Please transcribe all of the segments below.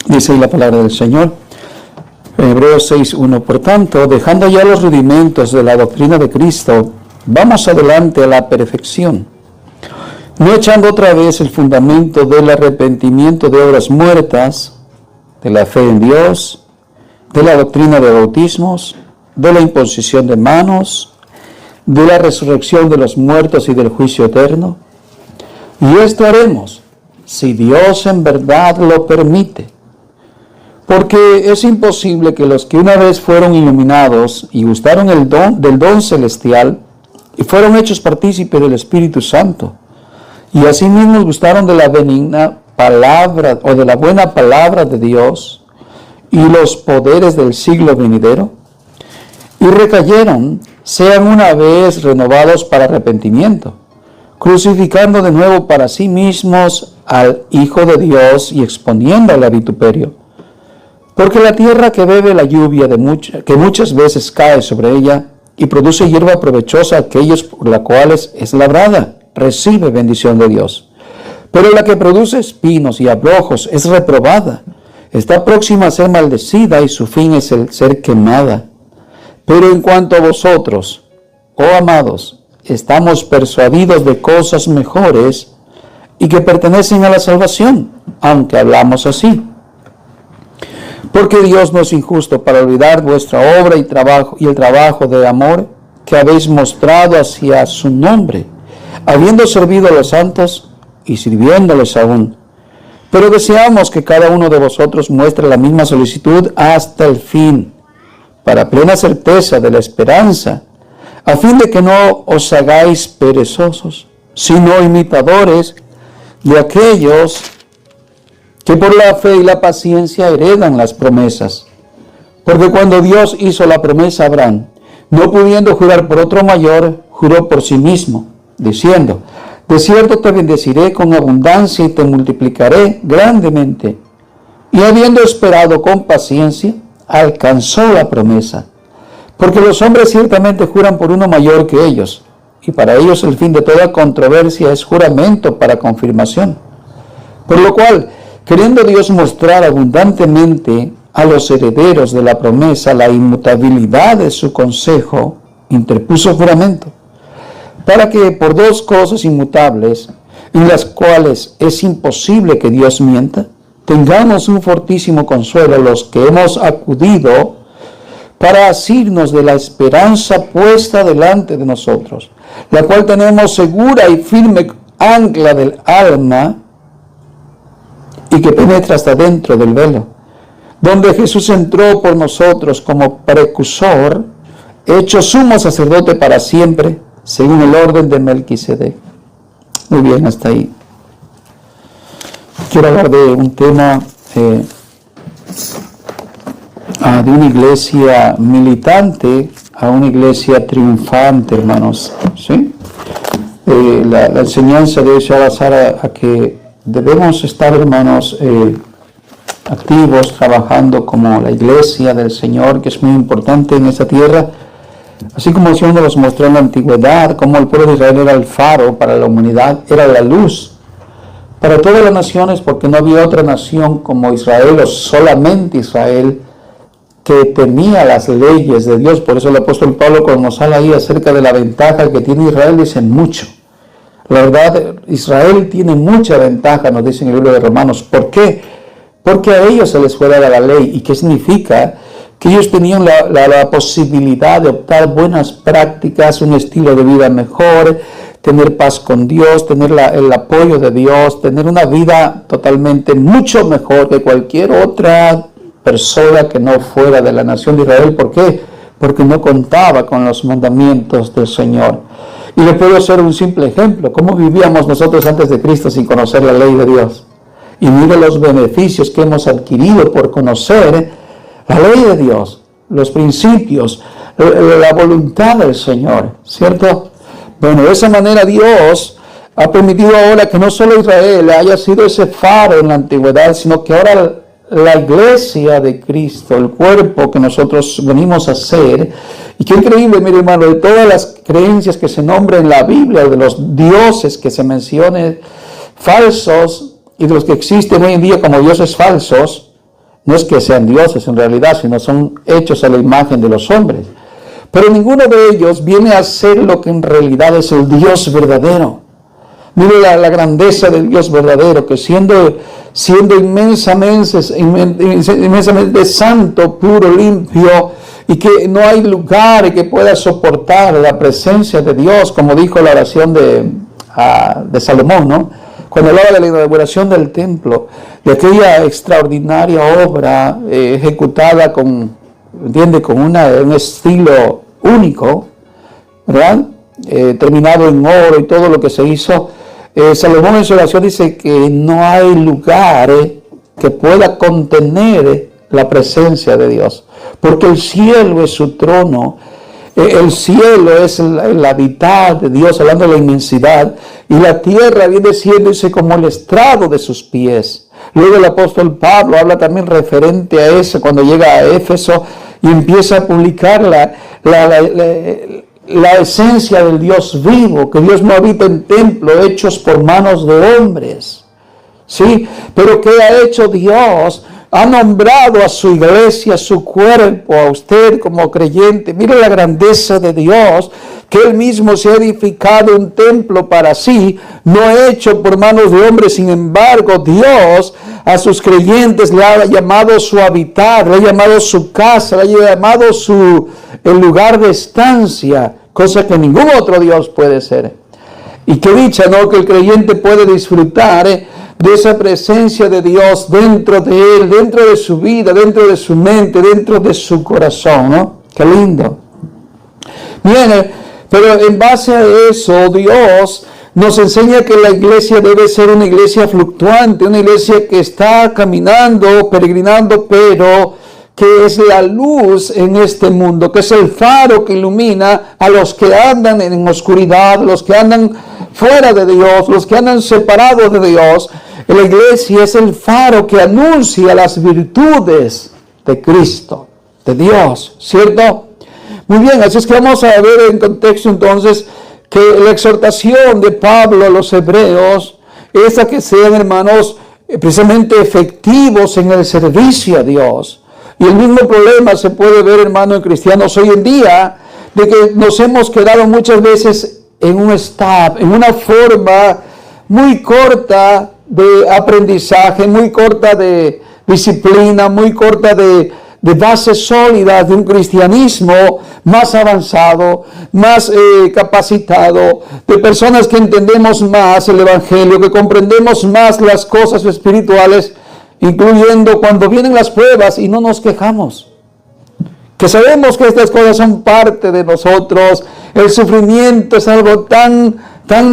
Dice la palabra del Señor, Hebreos 6:1. Por tanto, dejando ya los rudimentos de la doctrina de Cristo, vamos adelante a la perfección, no echando otra vez el fundamento del arrepentimiento de obras muertas, de la fe en Dios, de la doctrina de bautismos, de la imposición de manos, de la resurrección de los muertos y del juicio eterno. Y esto haremos, si Dios en verdad lo permite. Porque es imposible que los que una vez fueron iluminados y gustaron del don celestial y fueron hechos partícipes del Espíritu Santo, y asimismo gustaron de la benigna palabra o de la buena palabra de Dios y los poderes del siglo venidero, y recayeron, sean una vez renovados para arrepentimiento, crucificando de nuevo para sí mismos al Hijo de Dios y exponiéndole a vituperio. Porque la tierra que bebe la lluvia que muchas veces cae sobre ella y produce hierba provechosa a aquellos por la cuales es labrada, recibe bendición de Dios. Pero la que produce espinos y abrojos es reprobada, está próxima a ser maldecida y su fin es el ser quemada. Pero en cuanto a vosotros, oh amados, estamos persuadidos de cosas mejores y que pertenecen a la salvación, aunque hablamos así. Porque Dios no es injusto para olvidar vuestra obra y el trabajo de amor que habéis mostrado hacia su nombre, habiendo servido a los santos y sirviéndoles aún. Pero deseamos que cada uno de vosotros muestre la misma solicitud hasta el fin, para plena certeza de la esperanza, a fin de que no os hagáis perezosos, sino imitadores de aquellos que por la fe y la paciencia heredan las promesas. Porque cuando Dios hizo la promesa a Abraham, no pudiendo jurar por otro mayor, juró por sí mismo, diciendo: de cierto te bendeciré con abundancia y te multiplicaré grandemente. Y habiendo esperado con paciencia, alcanzó la promesa. Porque los hombres ciertamente juran por uno mayor que ellos, y para ellos el fin de toda controversia es juramento para confirmación. Por lo cual, queriendo Dios mostrar abundantemente a los herederos de la promesa la inmutabilidad de su consejo, interpuso juramento, para que por dos cosas inmutables, en las cuales es imposible que Dios mienta, tengamos un fortísimo consuelo los que hemos acudido para asirnos de la esperanza puesta delante de nosotros, la cual tenemos segura y firme ancla del alma, y que penetra hasta dentro del velo, donde Jesús entró por nosotros como precursor, hecho sumo sacerdote para siempre, según el orden de Melquisedec. Muy bien, hasta ahí. Quiero hablar de un tema de una iglesia militante a una iglesia triunfante, hermanos. ¿Sí? La enseñanza de hoy se va a basar a que debemos estar, hermanos, activos, trabajando como la iglesia del Señor, que es muy importante en esta tierra. Así como el Señor nos mostró en la antigüedad, como el pueblo de Israel era el faro para la humanidad, era la luz para todas las naciones, porque no había otra nación como Israel, o solamente Israel, que tenía las leyes de Dios. Por eso el apóstol Pablo, cuando nos habla ahí acerca de la ventaja que tiene Israel, dice mucho. La verdad, Israel tiene mucha ventaja, nos dice en el libro de Romanos. ¿Por qué? Porque a ellos se les fue dada la ley. ¿Y qué significa? Que ellos tenían la posibilidad de optar buenas prácticas, un estilo de vida mejor, tener paz con Dios, tener el apoyo de Dios, tener una vida totalmente mucho mejor que cualquier otra persona que no fuera de la nación de Israel. ¿Por qué? Porque no contaba con los mandamientos del Señor. Y le puedo hacer un simple ejemplo. ¿Cómo vivíamos nosotros antes de Cristo sin conocer la ley de Dios? Y mire los beneficios que hemos adquirido por conocer la ley de Dios, los principios, la voluntad del Señor, ¿cierto? Bueno, de esa manera Dios ha permitido ahora que no solo Israel haya sido ese faro en la antigüedad, sino que ahora la iglesia de Cristo, el cuerpo que nosotros venimos a ser. Y qué increíble, mire hermano, de todas las creencias que se nombran en la Biblia, de los dioses que se mencionen falsos y de los que existen hoy en día como dioses falsos, No es que sean dioses en realidad, sino son hechos a la imagen de los hombres. Pero ninguno de ellos viene a ser lo que en realidad es el Dios verdadero. Mire la grandeza del Dios verdadero, que siendo inmensamente santo, puro, limpio, y que no hay lugar que pueda soportar la presencia de Dios, como dijo la oración de Salomón, ¿no? Cuando hablaba de la inauguración del templo, de aquella extraordinaria obra ejecutada con un estilo único, ¿verdad? Terminado en oro y todo lo que se hizo. Salomón en su oración dice que no hay lugar que pueda contener la presencia de Dios, porque el cielo es su trono, el cielo es el habitar de Dios, hablando de la inmensidad, y la tierra viene siendo como el estrado de sus pies. Luego el apóstol Pablo habla también referente a eso cuando llega a Éfeso y empieza a publicar la esencia del Dios vivo, que Dios no habita en templos hechos por manos de hombres, ¿sí? Pero ¿qué ha hecho Dios? Ha nombrado a su iglesia, a su cuerpo, a usted como creyente. Mire la grandeza de Dios, que Él mismo se ha edificado un templo para sí, no hecho por manos de hombres. Sin embargo, Dios a sus creyentes le ha llamado su habitar, le ha llamado su casa, le ha llamado el lugar de estancia, cosa que ningún otro Dios puede ser. Y qué dicha, ¿no?, que el creyente puede disfrutar de esa presencia de Dios dentro de él, dentro de su vida, dentro de su mente, dentro de su corazón, ¿no? Qué lindo. Bien, pero en base a eso, Dios nos enseña que la iglesia debe ser una iglesia fluctuante, una iglesia que está caminando, peregrinando, pero que es la luz en este mundo, que es el faro que ilumina a los que andan en oscuridad, los que andan fuera de Dios, los que andan separados de Dios. La iglesia es el faro que anuncia las virtudes de Cristo, de Dios, ¿cierto? Muy bien, así es que vamos a ver en contexto entonces que la exhortación de Pablo a los hebreos es a que sean, hermanos, precisamente efectivos en el servicio a Dios. Y el mismo problema se puede ver, hermano, en cristianos hoy en día, de que nos hemos quedado muchas veces en un stop, en una forma muy corta de aprendizaje, muy corta de disciplina, muy corta de bases sólidas de un cristianismo más avanzado, más capacitado, de personas que entendemos más el Evangelio, que comprendemos más las cosas espirituales, incluyendo cuando vienen las pruebas y no nos quejamos, que sabemos que estas cosas son parte de nosotros. El sufrimiento es algo tan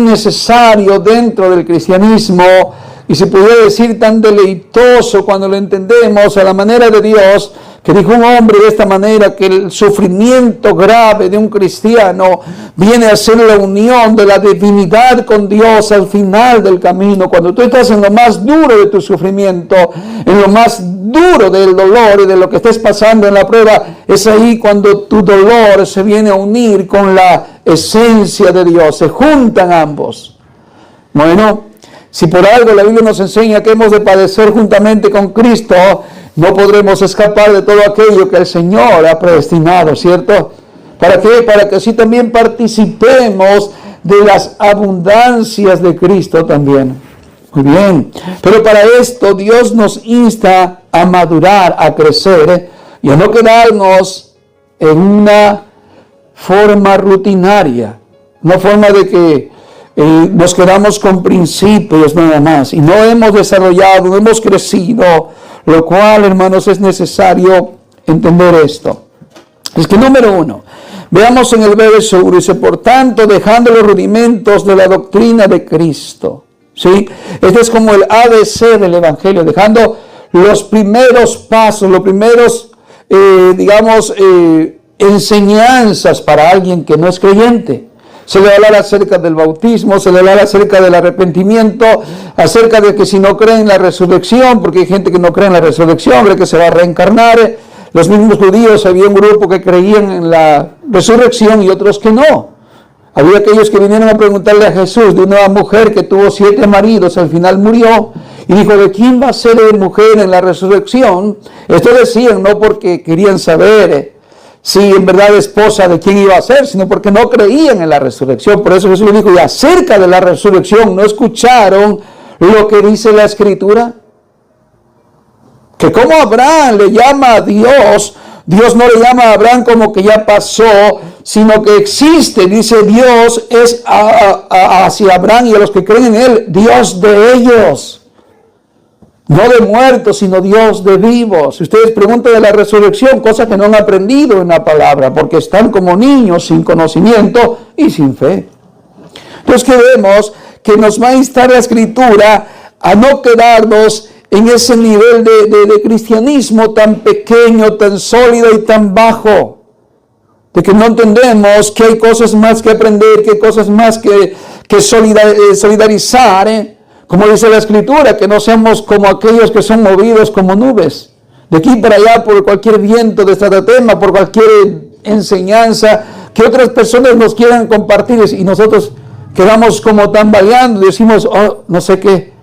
necesario dentro del cristianismo, y se pudiera decir tan deleitoso cuando lo entendemos a la manera de Dios, que dijo un hombre de esta manera, que el sufrimiento grave de un cristiano viene a ser la unión de la divinidad con Dios al final del camino. Cuando tú estás en lo más duro de tu sufrimiento, en lo más duro del dolor y de lo que estés pasando en la prueba, es ahí cuando tu dolor se viene a unir con la esencia de Dios, se juntan ambos. Bueno, si por algo la Biblia nos enseña que hemos de padecer juntamente con Cristo, no podremos escapar de todo aquello que el Señor ha predestinado, ¿cierto? ¿Para qué? Para que así también participemos de las abundancias de Cristo también. Muy bien. Pero para esto Dios nos insta a madurar, a crecer, y a no quedarnos en una forma rutinaria, una forma de que nos quedamos con principios nada más, y no hemos desarrollado, no hemos crecido, lo cual, hermanos, es necesario entender esto. Es que número 1, veamos en el verso 1, dice, por tanto, dejando los rudimentos de la doctrina de Cristo, ¿sí? Este es como el ABC del Evangelio, dejando los primeros pasos, los primeros, enseñanzas para alguien que no es creyente. Se le va a hablar acerca del bautismo, se le va a hablar acerca del arrepentimiento, acerca de que si no creen en la resurrección, porque hay gente que no cree en la resurrección, cree que se va a reencarnar. Los mismos judíos, había un grupo que creían en la resurrección y otros que no. Había aquellos que vinieron a preguntarle a Jesús de una mujer que tuvo 7 maridos, al final murió, y dijo, ¿de quién va a ser mujer en la resurrección? Esto decían no porque querían saber si en verdad esposa de quién iba a ser, sino porque no creían en la resurrección. Por eso Jesús le dijo, y acerca de la resurrección, ¿no escucharon lo que dice la Escritura? Que como Abraham le llama a Dios, Dios no le llama a Abraham como que ya pasó, sino que existe. Dice, Dios es hacia Abraham y a los que creen en él, Dios de ellos. No de muertos, sino Dios de vivos. Si ustedes preguntan de la resurrección, cosas que no han aprendido en la palabra, porque están como niños sin conocimiento y sin fe. Entonces que vemos que nos va a instar la Escritura a no quedarnos en ese nivel de cristianismo tan pequeño, tan sólido y tan bajo, de que no entendemos que hay cosas más que aprender, que hay cosas más que solidarizar, como dice la Escritura, que no seamos como aquellos que son movidos como nubes, de aquí para allá por cualquier viento de estratagema, por cualquier enseñanza que otras personas nos quieran compartir y nosotros quedamos como tambaleando y decimos, oh, no sé qué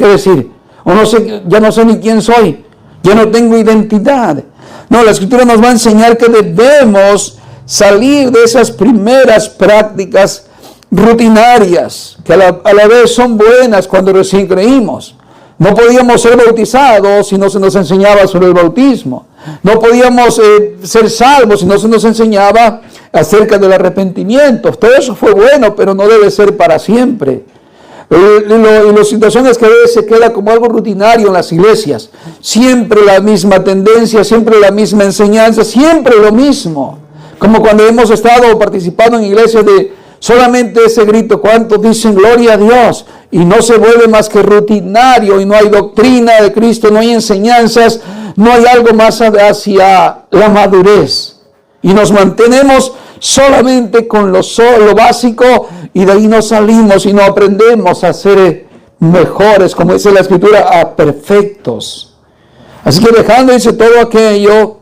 decir. O no sé, ya no sé ni quién soy, ya no tengo identidad. No, la Escritura nos va a enseñar que debemos salir de esas primeras prácticas rutinarias, que a la vez son buenas cuando recién creímos. No podíamos ser bautizados si no se nos enseñaba sobre el bautismo. No podíamos ser salvos si no se nos enseñaba acerca del arrepentimiento. Todo eso fue bueno, pero no debe ser para siempre. Y las situaciones que a veces se queda como algo rutinario en las iglesias, siempre la misma tendencia, siempre la misma enseñanza, siempre lo mismo, como cuando hemos estado participando en iglesias de solamente ese grito, ¿cuántos dicen gloria a Dios? Y no se vuelve más que rutinario y no hay doctrina de Cristo, no hay enseñanzas, no hay algo más hacia la madurez y nos mantenemos solamente con lo básico y de ahí no salimos y no aprendemos a ser mejores, como dice la Escritura, a perfectos. Así que dejando, dice, todo aquello,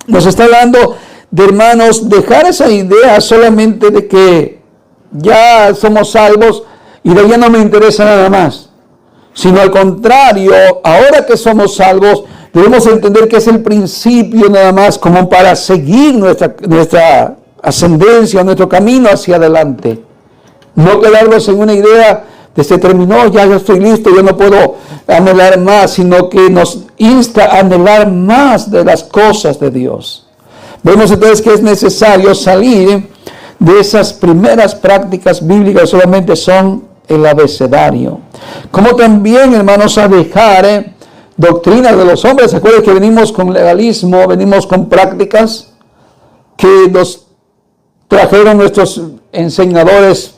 nos está hablando de, hermanos, dejar esa idea solamente de que ya somos salvos y de ahí ya no me interesa nada más, sino al contrario, ahora que somos salvos, debemos entender que es el principio nada más como para seguir nuestra ascendencia, nuestro camino hacia adelante. No quedarnos en una idea de se terminó, ya yo estoy listo, yo no puedo anhelar más, sino que nos insta a anhelar más de las cosas de Dios. Vemos entonces que es necesario salir de esas primeras prácticas bíblicas, solamente son el abecedario. Como también, hermanos, a dejar doctrinas de los hombres. ¿Se acuerdan que venimos con legalismo, venimos con prácticas que nos trajeron nuestros enseñadores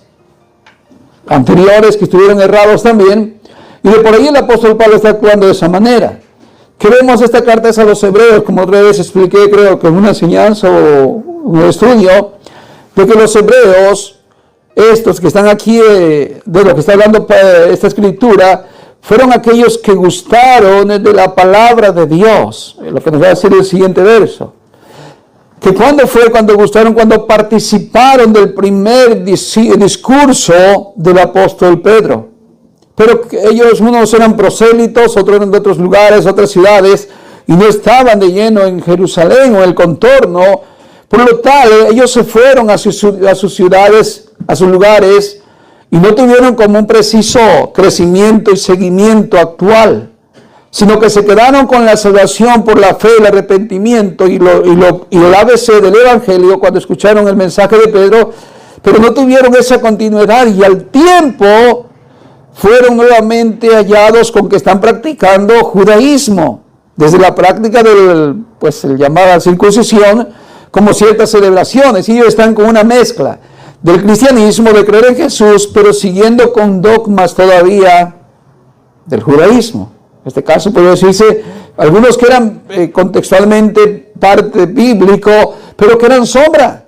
anteriores, que estuvieron errados también? Y de por ahí el apóstol Pablo está actuando de esa manera. Que vemos esta carta es a los hebreos, como otra vez expliqué, creo que en una enseñanza o un estudio, de que los hebreos, estos que están aquí, de lo que está hablando esta escritura, fueron aquellos que gustaron de la palabra de Dios. Lo que nos va a decir el siguiente verso. Que cuando gustaron, cuando participaron del primer discurso del apóstol Pedro. Pero ellos, unos eran prosélitos, otros eran de otros lugares, otras ciudades, y no estaban de lleno en Jerusalén o el contorno. Por lo tal, ellos se fueron a sus ciudades, a sus lugares, y no tuvieron como un preciso crecimiento y seguimiento actual, sino que se quedaron con la salvación por la fe, el arrepentimiento y el ABC del Evangelio cuando escucharon el mensaje de Pedro, pero no tuvieron esa continuidad y al tiempo fueron nuevamente hallados con que están practicando judaísmo, desde la práctica del, llamada circuncisión, como ciertas celebraciones, y ellos están con una mezcla del cristianismo, de creer en Jesús, pero siguiendo con dogmas todavía del judaísmo. En este caso puede decirse, algunos que eran contextualmente parte bíblico, pero que eran sombra.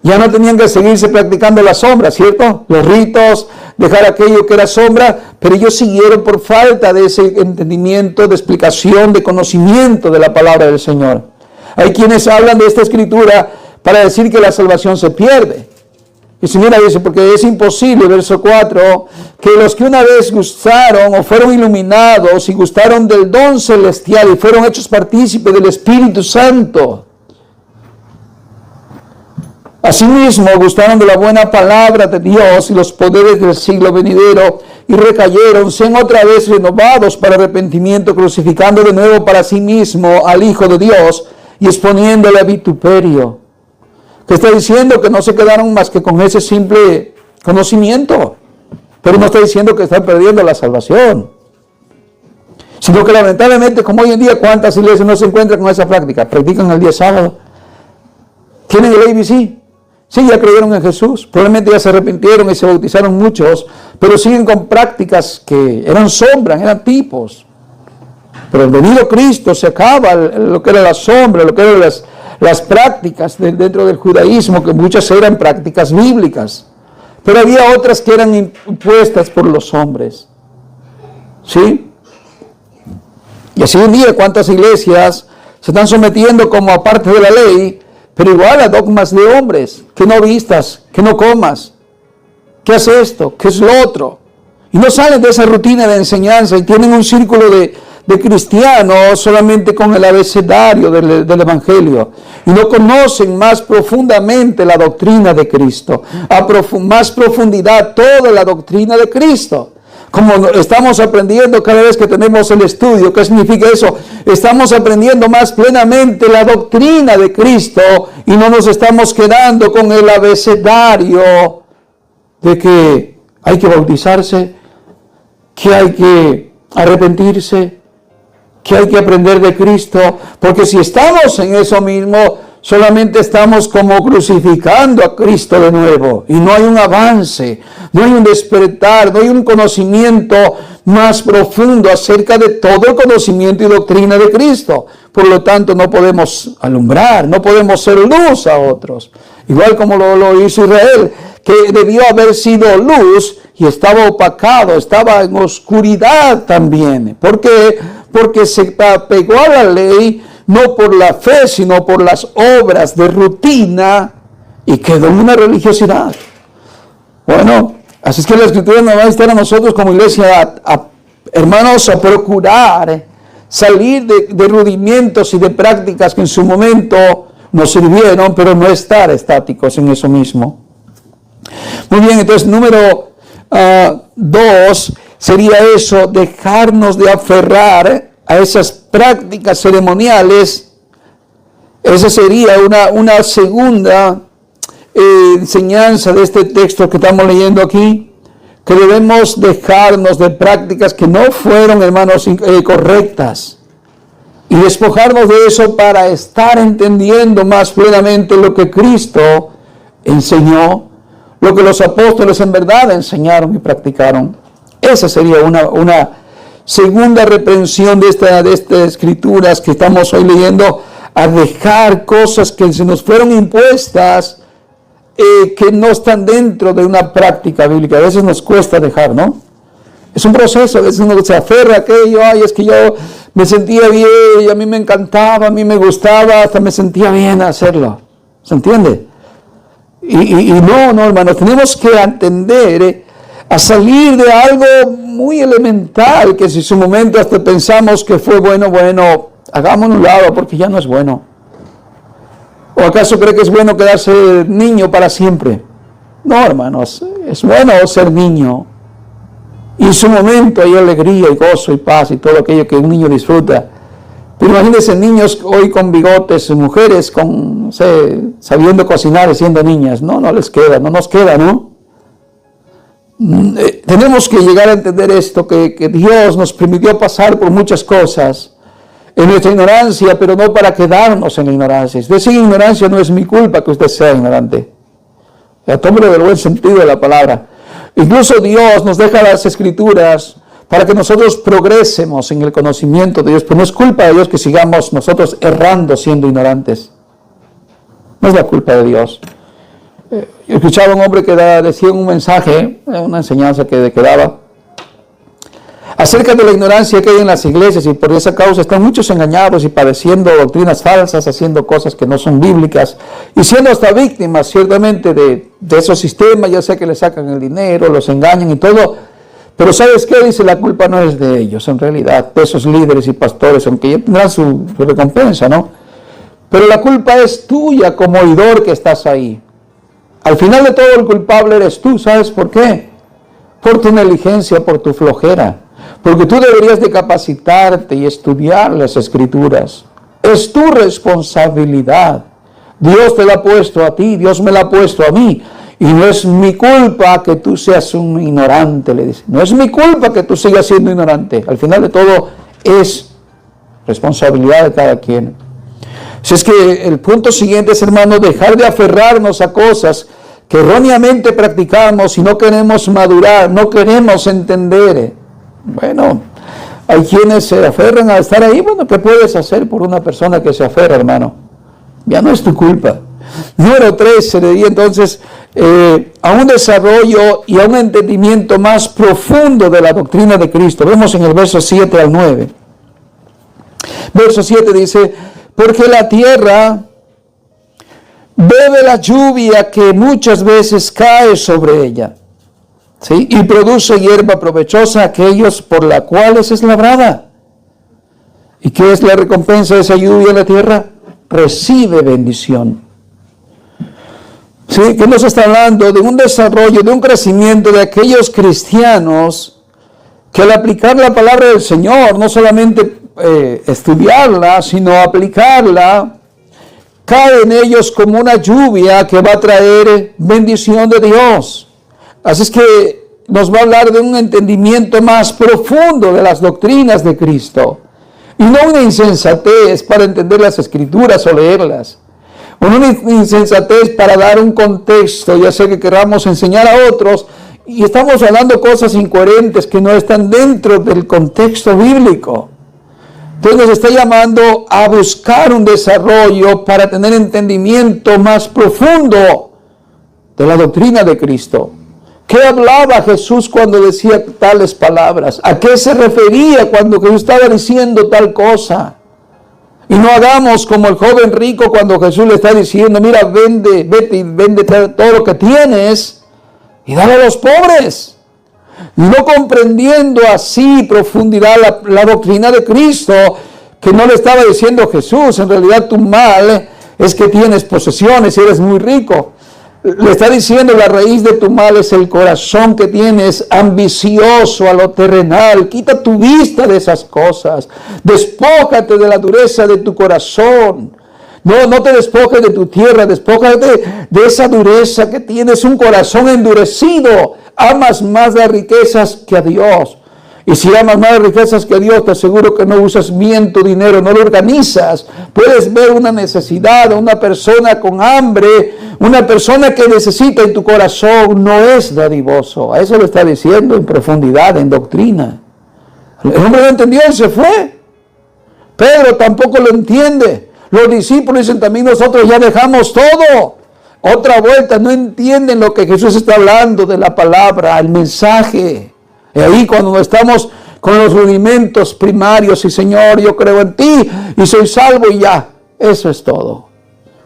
Ya no tenían que seguirse practicando la sombra, ¿cierto? Los ritos, dejar aquello que era sombra, pero ellos siguieron por falta de ese entendimiento, de explicación, de conocimiento de la palabra del Señor. Hay quienes hablan de esta escritura para decir que la salvación se pierde. Y si mira, dice, porque es imposible, verso 4, que los que una vez gustaron o fueron iluminados y gustaron del don celestial y fueron hechos partícipes del Espíritu Santo, asimismo gustaron de la buena palabra de Dios y los poderes del siglo venidero y recayeron, sean otra vez renovados para arrepentimiento, crucificando de nuevo para sí mismo al Hijo de Dios y exponiéndole a vituperio. Que está diciendo que no se quedaron más que con ese simple conocimiento, pero no está diciendo que están perdiendo la salvación, sino que lamentablemente, como hoy en día, ¿cuántas iglesias no se encuentran con esa práctica? Practican el día sábado, tienen el ABC, sí, ya creyeron en Jesús, probablemente ya se arrepintieron y se bautizaron muchos, pero siguen con prácticas que eran sombras, eran tipos. Pero el venido Cristo se acaba lo que era la sombra, lo que eran las prácticas dentro del judaísmo, que muchas eran prácticas bíblicas, pero había otras que eran impuestas por los hombres. ¿Sí? Y así un día, ¿cuántas iglesias se están sometiendo como aparte de la ley, pero igual a dogmas de hombres? Que no vistas, que no comas, que haz esto, que es lo otro. Y no salen de esa rutina de enseñanza y tienen un círculo de cristianos solamente con el abecedario del Evangelio y no conocen más profundamente la doctrina de Cristo, más profundidad toda la doctrina de Cristo. Como estamos aprendiendo cada vez que tenemos el estudio, ¿qué significa eso? Estamos aprendiendo más plenamente la doctrina de Cristo y no nos estamos quedando con el abecedario de que hay que bautizarse, que hay que arrepentirse, que hay que aprender de Cristo, porque si estamos en eso mismo, solamente estamos como crucificando a Cristo de nuevo, y no hay un avance, no hay un despertar, no hay un conocimiento más profundo acerca de todo el conocimiento y doctrina de Cristo. Por lo tanto, no podemos alumbrar, no podemos ser luz a otros, igual como lo hizo Israel, que debió haber sido luz y estaba opacado, estaba en oscuridad también. ¿Por qué? Porque se apegó a la ley, no por la fe, sino por las obras de rutina, y quedó en una religiosidad. Bueno, así es que la Escritura nos va a estar a nosotros como iglesia, hermanos, a procurar salir de rudimentos y de prácticas que en su momento nos sirvieron, pero no estar estáticos en eso mismo. Muy bien, entonces número 2 sería eso, dejarnos de aferrar a esas prácticas ceremoniales. Esa sería una segunda enseñanza de este texto que estamos leyendo aquí, que debemos dejarnos de prácticas que no fueron, hermanos, correctas, y despojarnos de eso para estar entendiendo más plenamente lo que Cristo enseñó, lo que los apóstoles en verdad enseñaron y practicaron. Esa sería una segunda reprensión de estas escrituras que estamos hoy leyendo, a dejar cosas que se nos fueron impuestas, que no están dentro de una práctica bíblica. A veces nos cuesta dejar, ¿no? Es un proceso, a veces uno se aferra a aquello, ay, es que yo me sentía bien, y a mí me encantaba, a mí me gustaba, hasta me sentía bien hacerlo. ¿Se entiende? Y no, hermanos, tenemos que atender a salir de algo muy elemental, que si en su momento hasta pensamos que fue bueno, hagámoslo a un lado porque ya no es bueno. ¿O acaso cree que es bueno quedarse niño para siempre? No, hermanos, es bueno ser niño. Y en su momento hay alegría y gozo y paz y todo aquello que un niño disfruta. Pero imagínense niños hoy con bigotes, mujeres con, no sé, sabiendo cocinar y siendo niñas. No les queda, no nos queda, ¿no? Tenemos que llegar a entender esto, que Dios nos permitió pasar por muchas cosas en nuestra ignorancia, pero no para quedarnos en la ignorancia. Si usted sigue ignorancia, no es mi culpa que usted sea ignorante. Tómelo del buen sentido de la palabra. Incluso Dios nos deja las Escrituras para que nosotros progresemos en el conocimiento de Dios, pero no es culpa de Dios que sigamos nosotros errando siendo ignorantes. No es la culpa de Dios. Yo escuchaba a un hombre que decía un mensaje, una enseñanza que daba. acerca de la ignorancia que hay en las iglesias, y por esa causa están muchos engañados y padeciendo doctrinas falsas, haciendo cosas que no son bíblicas y siendo hasta víctimas ciertamente de esos sistemas, ya sea que les sacan el dinero, los engañan y todo. Pero ¿sabes qué? Dice, la culpa no es de ellos, en realidad, de esos líderes y pastores, aunque ya tendrán su recompensa, ¿no? Pero la culpa es tuya como oidor que estás ahí. Al final de todo, el culpable eres tú. ¿Sabes por qué? Por tu negligencia, por tu flojera. Porque tú deberías de capacitarte y estudiar las Escrituras. Es tu responsabilidad. Dios te la ha puesto a ti, Dios me la ha puesto a mí. Y no es mi culpa que tú seas un ignorante, le dice. No es mi culpa que tú sigas siendo ignorante. Al final de todo, es responsabilidad de cada quien. Si es que el punto siguiente es, hermano, dejar de aferrarnos a cosas que erróneamente practicamos y no queremos madurar, no queremos entender. Bueno, hay quienes se aferran a estar ahí. Bueno, ¿qué puedes hacer por una persona que se aferra, hermano? Ya no es tu culpa. Número 3, se le dio entonces a un desarrollo y a un entendimiento más profundo de la doctrina de Cristo. Vemos en el verso 7 al 9. Verso 7 dice, porque la tierra bebe la lluvia que muchas veces cae sobre ella, ¿sí? Y produce hierba provechosa a aquellos por la cuales es labrada. ¿Y qué es la recompensa de esa lluvia en la tierra? Recibe bendición. ¿Sí? Que nos está hablando de un desarrollo, de un crecimiento de aquellos cristianos que al aplicar la palabra del Señor, no solamente estudiarla, sino aplicarla, cae en ellos como una lluvia que va a traer bendición de Dios. Así es que nos va a hablar de un entendimiento más profundo de las doctrinas de Cristo. Y no una insensatez para entender las Escrituras o leerlas. O una insensatez para dar un contexto, ya sea que queramos enseñar a otros, y estamos hablando cosas incoherentes que no están dentro del contexto bíblico. Entonces nos está llamando a buscar un desarrollo para tener entendimiento más profundo de la doctrina de Cristo. ¿Qué hablaba Jesús cuando decía tales palabras? ¿A qué se refería cuando Jesús estaba diciendo tal cosa? Y no hagamos como el joven rico cuando Jesús le está diciendo, mira, vete y vende todo lo que tienes y dale a los pobres. No comprendiendo así profundidad la doctrina de Cristo, que no le estaba diciendo Jesús, en realidad tu mal es que tienes posesiones y eres muy rico. Le está diciendo, la raíz de tu mal es el corazón que tienes ambicioso a lo terrenal. Quita tu vista de esas cosas. Despójate de la dureza de tu corazón. No te despojes de tu tierra, despójate de esa dureza que tienes, un corazón endurecido. Amas más las riquezas que a Dios. Y si amas más las riquezas que a Dios, te aseguro que no usas bien tu dinero, no lo organizas. Puedes ver una necesidad, una persona con hambre, una persona que necesita, en tu corazón no es dadivoso. A eso lo está diciendo en profundidad, en doctrina. El hombre no entendió y se fue. Pedro tampoco lo entiende. Los discípulos dicen también, nosotros ya dejamos todo. Otra vuelta, no entienden lo que Jesús está hablando de la palabra, el mensaje. Y ahí cuando estamos con los rudimentos primarios, y Señor, yo creo en ti y soy salvo y ya, eso es todo.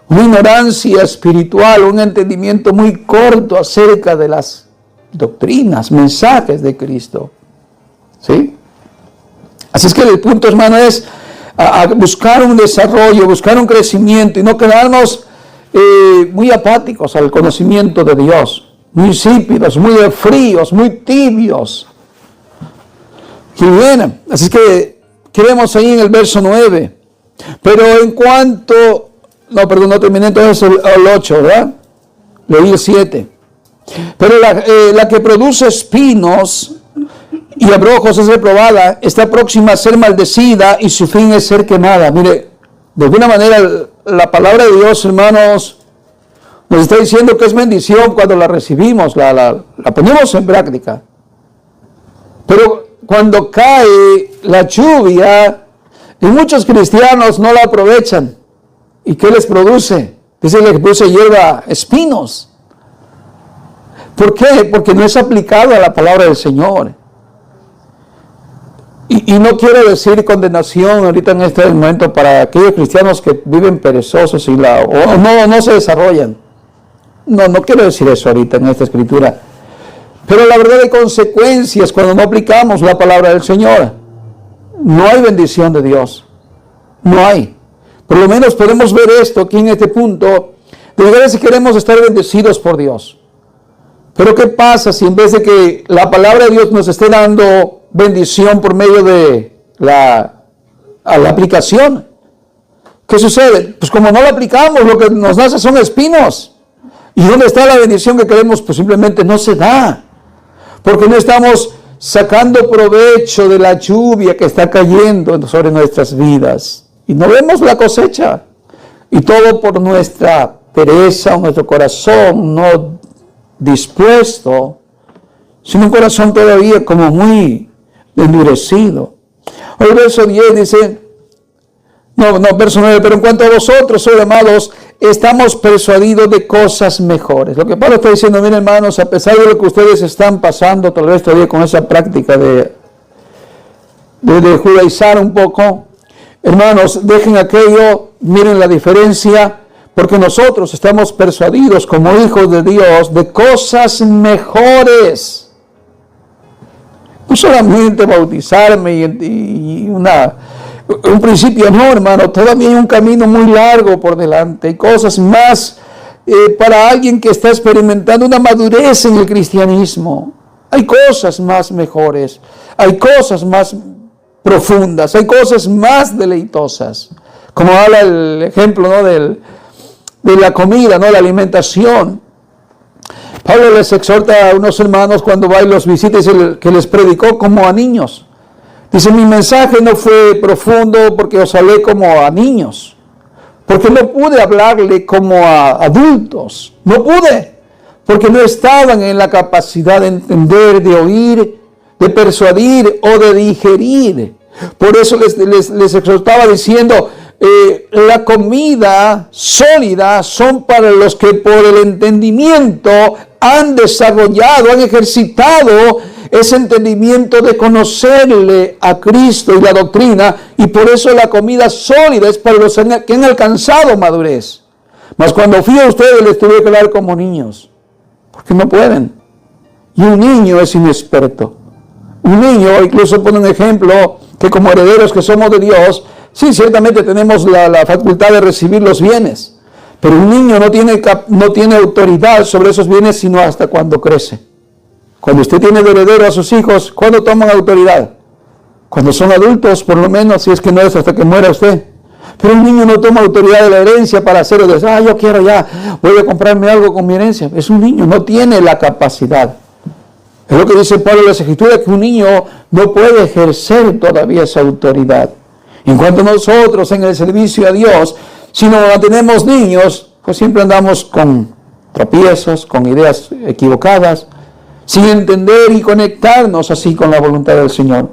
Una ignorancia espiritual, un entendimiento muy corto acerca de las doctrinas, mensajes de Cristo. ¿Sí? Así es que el punto, hermano, es a buscar un desarrollo, buscar un crecimiento y no quedarnos muy apáticos al conocimiento de Dios, muy insípidos, muy fríos, muy tibios. Y bien, así que vemos ahí en el verso 9. Pero en cuanto, no terminé entonces el 8, ¿verdad? Leí el 7. Pero la que produce espinos y abrojos es reprobada, está próxima a ser maldecida y su fin es ser quemada. Mire, de alguna manera la palabra de Dios, hermanos, nos está diciendo que es bendición cuando la recibimos, la ponemos en práctica. Pero cuando cae la lluvia, y muchos cristianos no la aprovechan. ¿Y qué les produce? Dice que produce hierba, espinos. ¿Por qué? Porque no es aplicado a la palabra del Señor. Y no quiero decir condenación ahorita en este momento para aquellos cristianos que viven perezosos y no se desarrollan. No quiero decir eso ahorita en esta escritura. Pero la verdad hay consecuencias cuando no aplicamos la palabra del Señor. No hay bendición de Dios. No hay. Por lo menos podemos ver esto aquí en este punto. De verdad si queremos estar bendecidos por Dios. Pero ¿qué pasa si en vez de que la palabra de Dios nos esté dando bendición por medio de la aplicación? ¿Qué sucede? Pues como no la aplicamos, lo que nos nace son espinos. ¿Y dónde está la bendición que queremos? Pues simplemente no se da. Porque no estamos sacando provecho de la lluvia que está cayendo sobre nuestras vidas. Y no vemos la cosecha. Y todo por nuestra pereza, nuestro corazón no dispuesto, sino un corazón todavía como muy endurecido. El verso 10 dice, verso 9, pero en cuanto a vosotros, oh amados, estamos persuadidos de cosas mejores. Lo que Pablo está diciendo, miren hermanos, a pesar de lo que ustedes están pasando tal vez todavía con esa práctica de judaizar un poco, hermanos, dejen aquello, miren la diferencia, porque nosotros estamos persuadidos como hijos de Dios de cosas mejores. No solamente bautizarme y un principio, no hermano, todavía hay un camino muy largo por delante. Hay cosas más para alguien que está experimentando una madurez en el cristianismo. Hay cosas más mejores, hay cosas más profundas, hay cosas más deleitosas. Como habla el ejemplo, ¿no?, de la comida, ¿no?, la alimentación. Pablo les exhorta a unos hermanos cuando va y los visita, que les predicó como a niños. Dice, mi mensaje no fue profundo porque os hablé como a niños, porque no pude hablarle como a adultos. No pude, porque no estaban en la capacidad de entender, de oír, de persuadir o de digerir. Por eso les exhortaba diciendo, la comida sólida son para los que por el entendimiento han desarrollado, han ejercitado ese entendimiento de conocerle a Cristo y la doctrina, y por eso la comida sólida es para los que han alcanzado madurez. Mas cuando fui a ustedes les tuve que hablar como niños, porque no pueden. Y un niño es inexperto. Un niño, incluso pone un ejemplo, que como herederos que somos de Dios, sí, ciertamente tenemos la facultad de recibir los bienes, pero un niño no tiene autoridad sobre esos bienes sino hasta cuando crece. Cuando usted tiene de heredero a sus hijos, ¿cuándo toman autoridad? Cuando son adultos, por lo menos, si es que no es hasta que muera usted. Pero un niño no toma autoridad de la herencia para hacerlo de, yo quiero ya, voy a comprarme algo con mi herencia. Es un niño, no tiene la capacidad. Es lo que dice Pablo en las Escrituras, que un niño no puede ejercer todavía esa autoridad. En cuanto a nosotros en el servicio a Dios, si nos mantenemos niños, pues siempre andamos con tropiezos, con ideas equivocadas, sin entender y conectarnos así con la voluntad del Señor.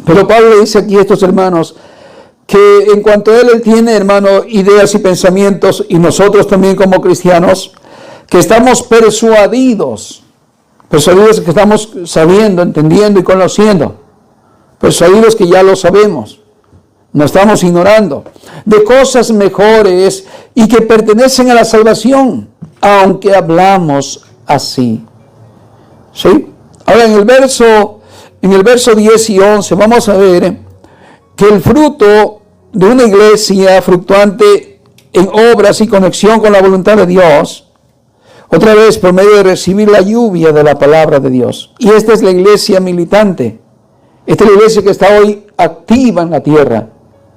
Pero Pablo le dice aquí a estos hermanos que en cuanto a él tiene, hermano, ideas y pensamientos, y nosotros también como cristianos, que estamos persuadidos que estamos sabiendo, entendiendo y conociendo, persuadidos que ya lo sabemos, no estamos ignorando, de cosas mejores y que pertenecen a la salvación, aunque hablamos así. ¿Sí? Ahora en el verso 10 y 11 vamos a ver que el fruto de una iglesia fluctuante en obras y conexión con la voluntad de Dios, otra vez por medio de recibir la lluvia de la palabra de Dios. Y esta es la iglesia militante. Esta es la iglesia que está hoy activa en la tierra.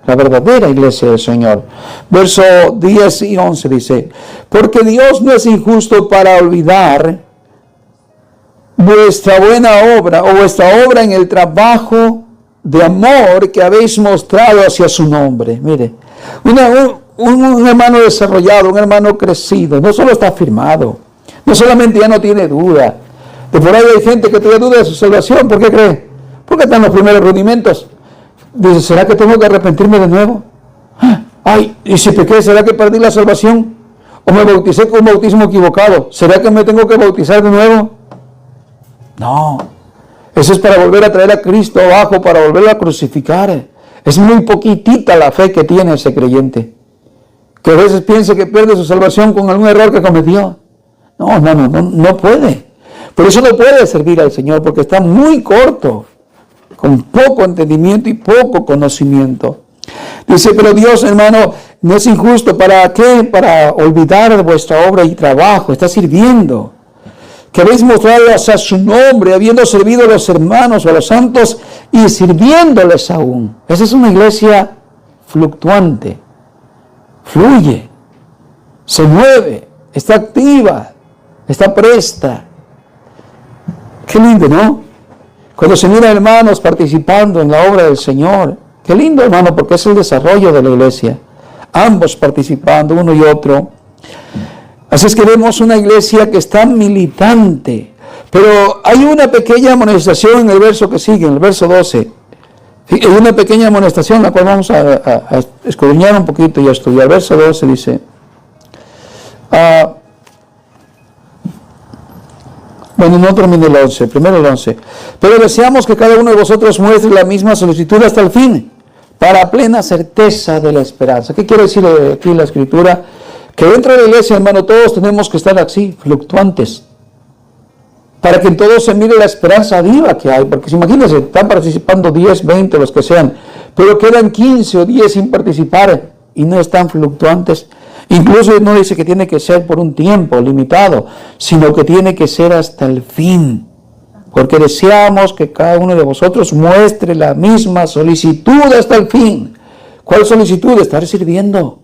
La verdadera iglesia del Señor. Verso 10 y 11 dice, porque Dios no es injusto para olvidar vuestra buena obra o vuestra obra en el trabajo de amor que habéis mostrado hacia su nombre. Mire, un hermano desarrollado, un hermano crecido, no solo está afirmado, no solamente ya no tiene duda. De por ahí hay gente que tiene duda de su salvación. ¿Por qué cree? Porque están los primeros rudimentos. Dice, ¿será que tengo que arrepentirme de nuevo? Y si pequé, ¿será que perdí la salvación? ¿O me bauticé con un bautismo equivocado? ¿Será que me tengo que bautizar de nuevo? No. Eso es para volver a traer a Cristo abajo, para volverlo a crucificar. Es muy poquitita la fe que tiene ese creyente, que a veces piensa que pierde su salvación con algún error que cometió. No puede. Por eso no puede servir al Señor, porque está muy corto, con poco entendimiento y poco conocimiento. Dice, pero Dios, hermano, no es injusto. ¿Para qué? Para olvidar de vuestra obra y trabajo. Está sirviendo. Que habéis mostrado hasta su nombre, habiendo servido a los hermanos o a los santos y sirviéndoles aún. Esa es una iglesia fluctuante. Fluye, se mueve, está activa, está presta. Qué lindo, ¿no? Cuando se mira hermanos participando en la obra del Señor. Qué lindo, hermano, porque es el desarrollo de la iglesia. Ambos participando, uno y otro. Así es que vemos una iglesia que está militante. Pero hay una pequeña amonestación en el verso que sigue, en el verso 12. Hay una pequeña amonestación, la cual vamos a escudriñar un poquito y a estudiar. El verso 12 dice, no termine el 11, primero el 11. Pero deseamos que cada uno de vosotros muestre la misma solicitud hasta el fin, para plena certeza de la esperanza. ¿Qué quiere decir aquí la Escritura? Que dentro de la iglesia, hermano, todos tenemos que estar así, fluctuantes, para que en todos se mire la esperanza viva que hay. Porque imagínense, están participando 10, 20, los que sean, pero quedan 15 o 10 sin participar y no están fluctuantes. Incluso no dice que tiene que ser por un tiempo limitado, sino que tiene que ser hasta el fin. Porque deseamos que cada uno de vosotros muestre la misma solicitud hasta el fin. ¿Cuál solicitud? Estar sirviendo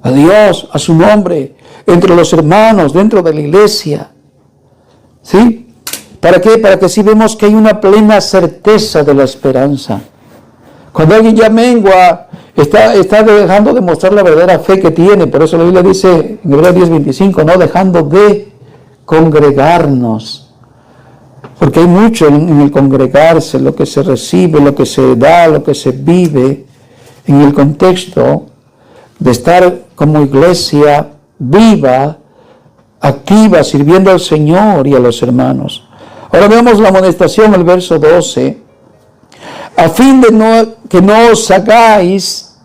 a Dios, a su nombre, entre los hermanos, dentro de la iglesia. ¿Sí? ¿Para qué? Para que sí vemos que hay una plena certeza de la esperanza. Cuando alguien ya mengua, está dejando de mostrar la verdadera fe que tiene. Por eso la Biblia dice en Hebreos 10:25, no dejando de congregarnos. Porque hay mucho en el congregarse, lo que se recibe, lo que se da, lo que se vive, en el contexto de estar como iglesia viva, activa, sirviendo al Señor y a los hermanos. Ahora veamos la amonestación, el verso 12. A fin de que no os hagáis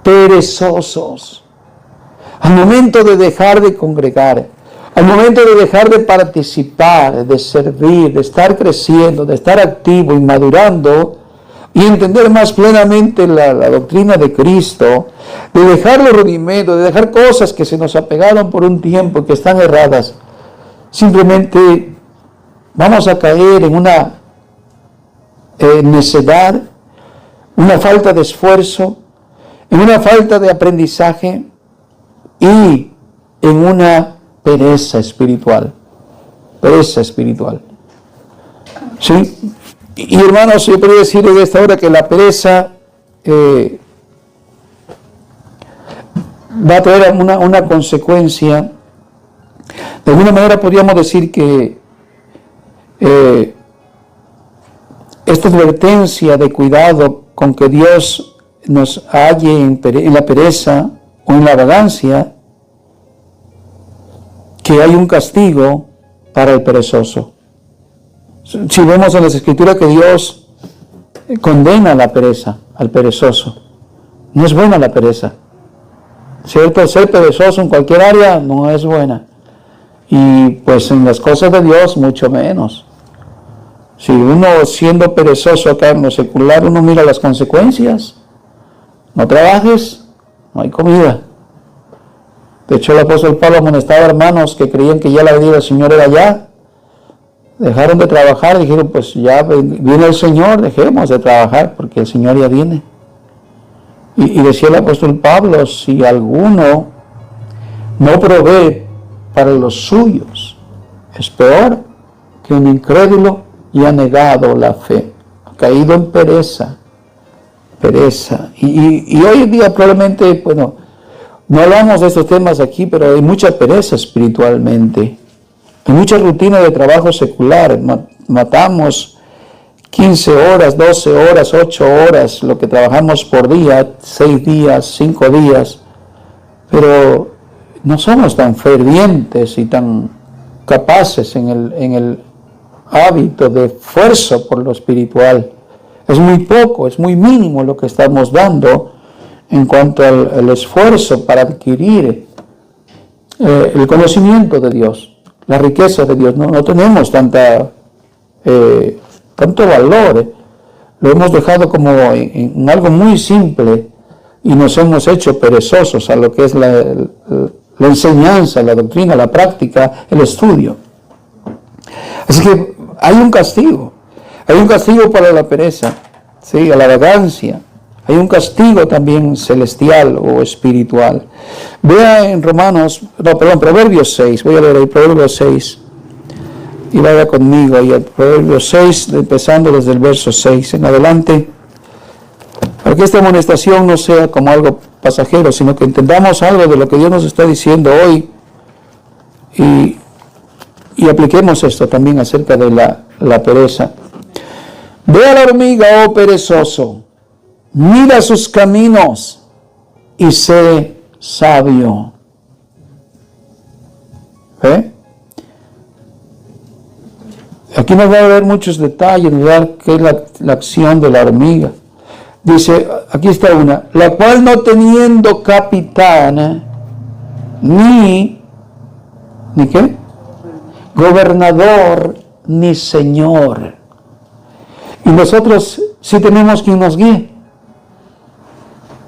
perezosos. Al momento de dejar de congregar, al momento de dejar de participar, de servir, de estar creciendo, de estar activo y madurando y entender más plenamente la doctrina de Cristo, de dejar los rudimentos, de dejar cosas que se nos apegaron por un tiempo, que están erradas, simplemente vamos a caer en una necedad, una falta de esfuerzo, en una falta de aprendizaje y en una pereza espiritual. Pereza espiritual. ¿Sí? Y hermanos, yo podría decir en esta hora que la pereza va a traer una consecuencia. De alguna manera podríamos decir que esta advertencia de cuidado con que Dios nos halle en la pereza o en la vagancia, que hay un castigo para el perezoso. Si vemos en las Escrituras que Dios condena la pereza, al perezoso. No es buena la pereza. ¿Cierto? Ser perezoso en cualquier área no es buena. Y pues en las cosas de Dios mucho menos. Si uno siendo perezoso acá en lo secular, uno mira las consecuencias. No trabajes, no hay comida. De hecho, el apóstol Pablo amonestaba a hermanos que creían que ya la venida del Señor era ya. Dejaron de trabajar, dijeron, pues ya viene el Señor, dejemos de trabajar porque el Señor ya viene. Y decía el apóstol Pablo, si alguno no provee para los suyos, es peor que un incrédulo y ha negado la fe, ha caído en pereza. Y hoy en día probablemente, bueno, no hablamos de estos temas aquí, pero hay mucha pereza espiritualmente. Hay mucha rutina de trabajo secular. Matamos 15 horas, 12 horas, 8 horas, lo que trabajamos por día, 6 días, 5 días. Pero no somos tan fervientes y tan capaces en el hábito, de esfuerzo por lo espiritual. Es muy poco, es muy mínimo lo que estamos dando en cuanto al esfuerzo para adquirir el conocimiento de Dios, la riqueza de Dios. No tenemos tanto valor. Lo hemos dejado como en algo muy simple y nos hemos hecho perezosos a lo que es la enseñanza, la doctrina, la práctica, el estudio. Así que hay un castigo para la pereza, ¿sí? A la vagancia. Hay un castigo también celestial o espiritual. Vea en Proverbios 6, voy a leer ahí Proverbios 6, y vaya conmigo ahí al Proverbios 6, empezando desde el verso 6 en adelante, para que esta amonestación no sea como algo pasajero, sino que entendamos algo de lo que Dios nos está diciendo hoy, y apliquemos esto también acerca de la pereza. Ve a la hormiga, oh perezoso, mira sus caminos y sé sabio. ¿Ve? Aquí nos va a ver muchos detalles, de ver qué es la acción de la hormiga. Dice, aquí está una, la cual no teniendo capitán, ni qué, gobernador, ni señor. Y nosotros sí tenemos quien nos guíe,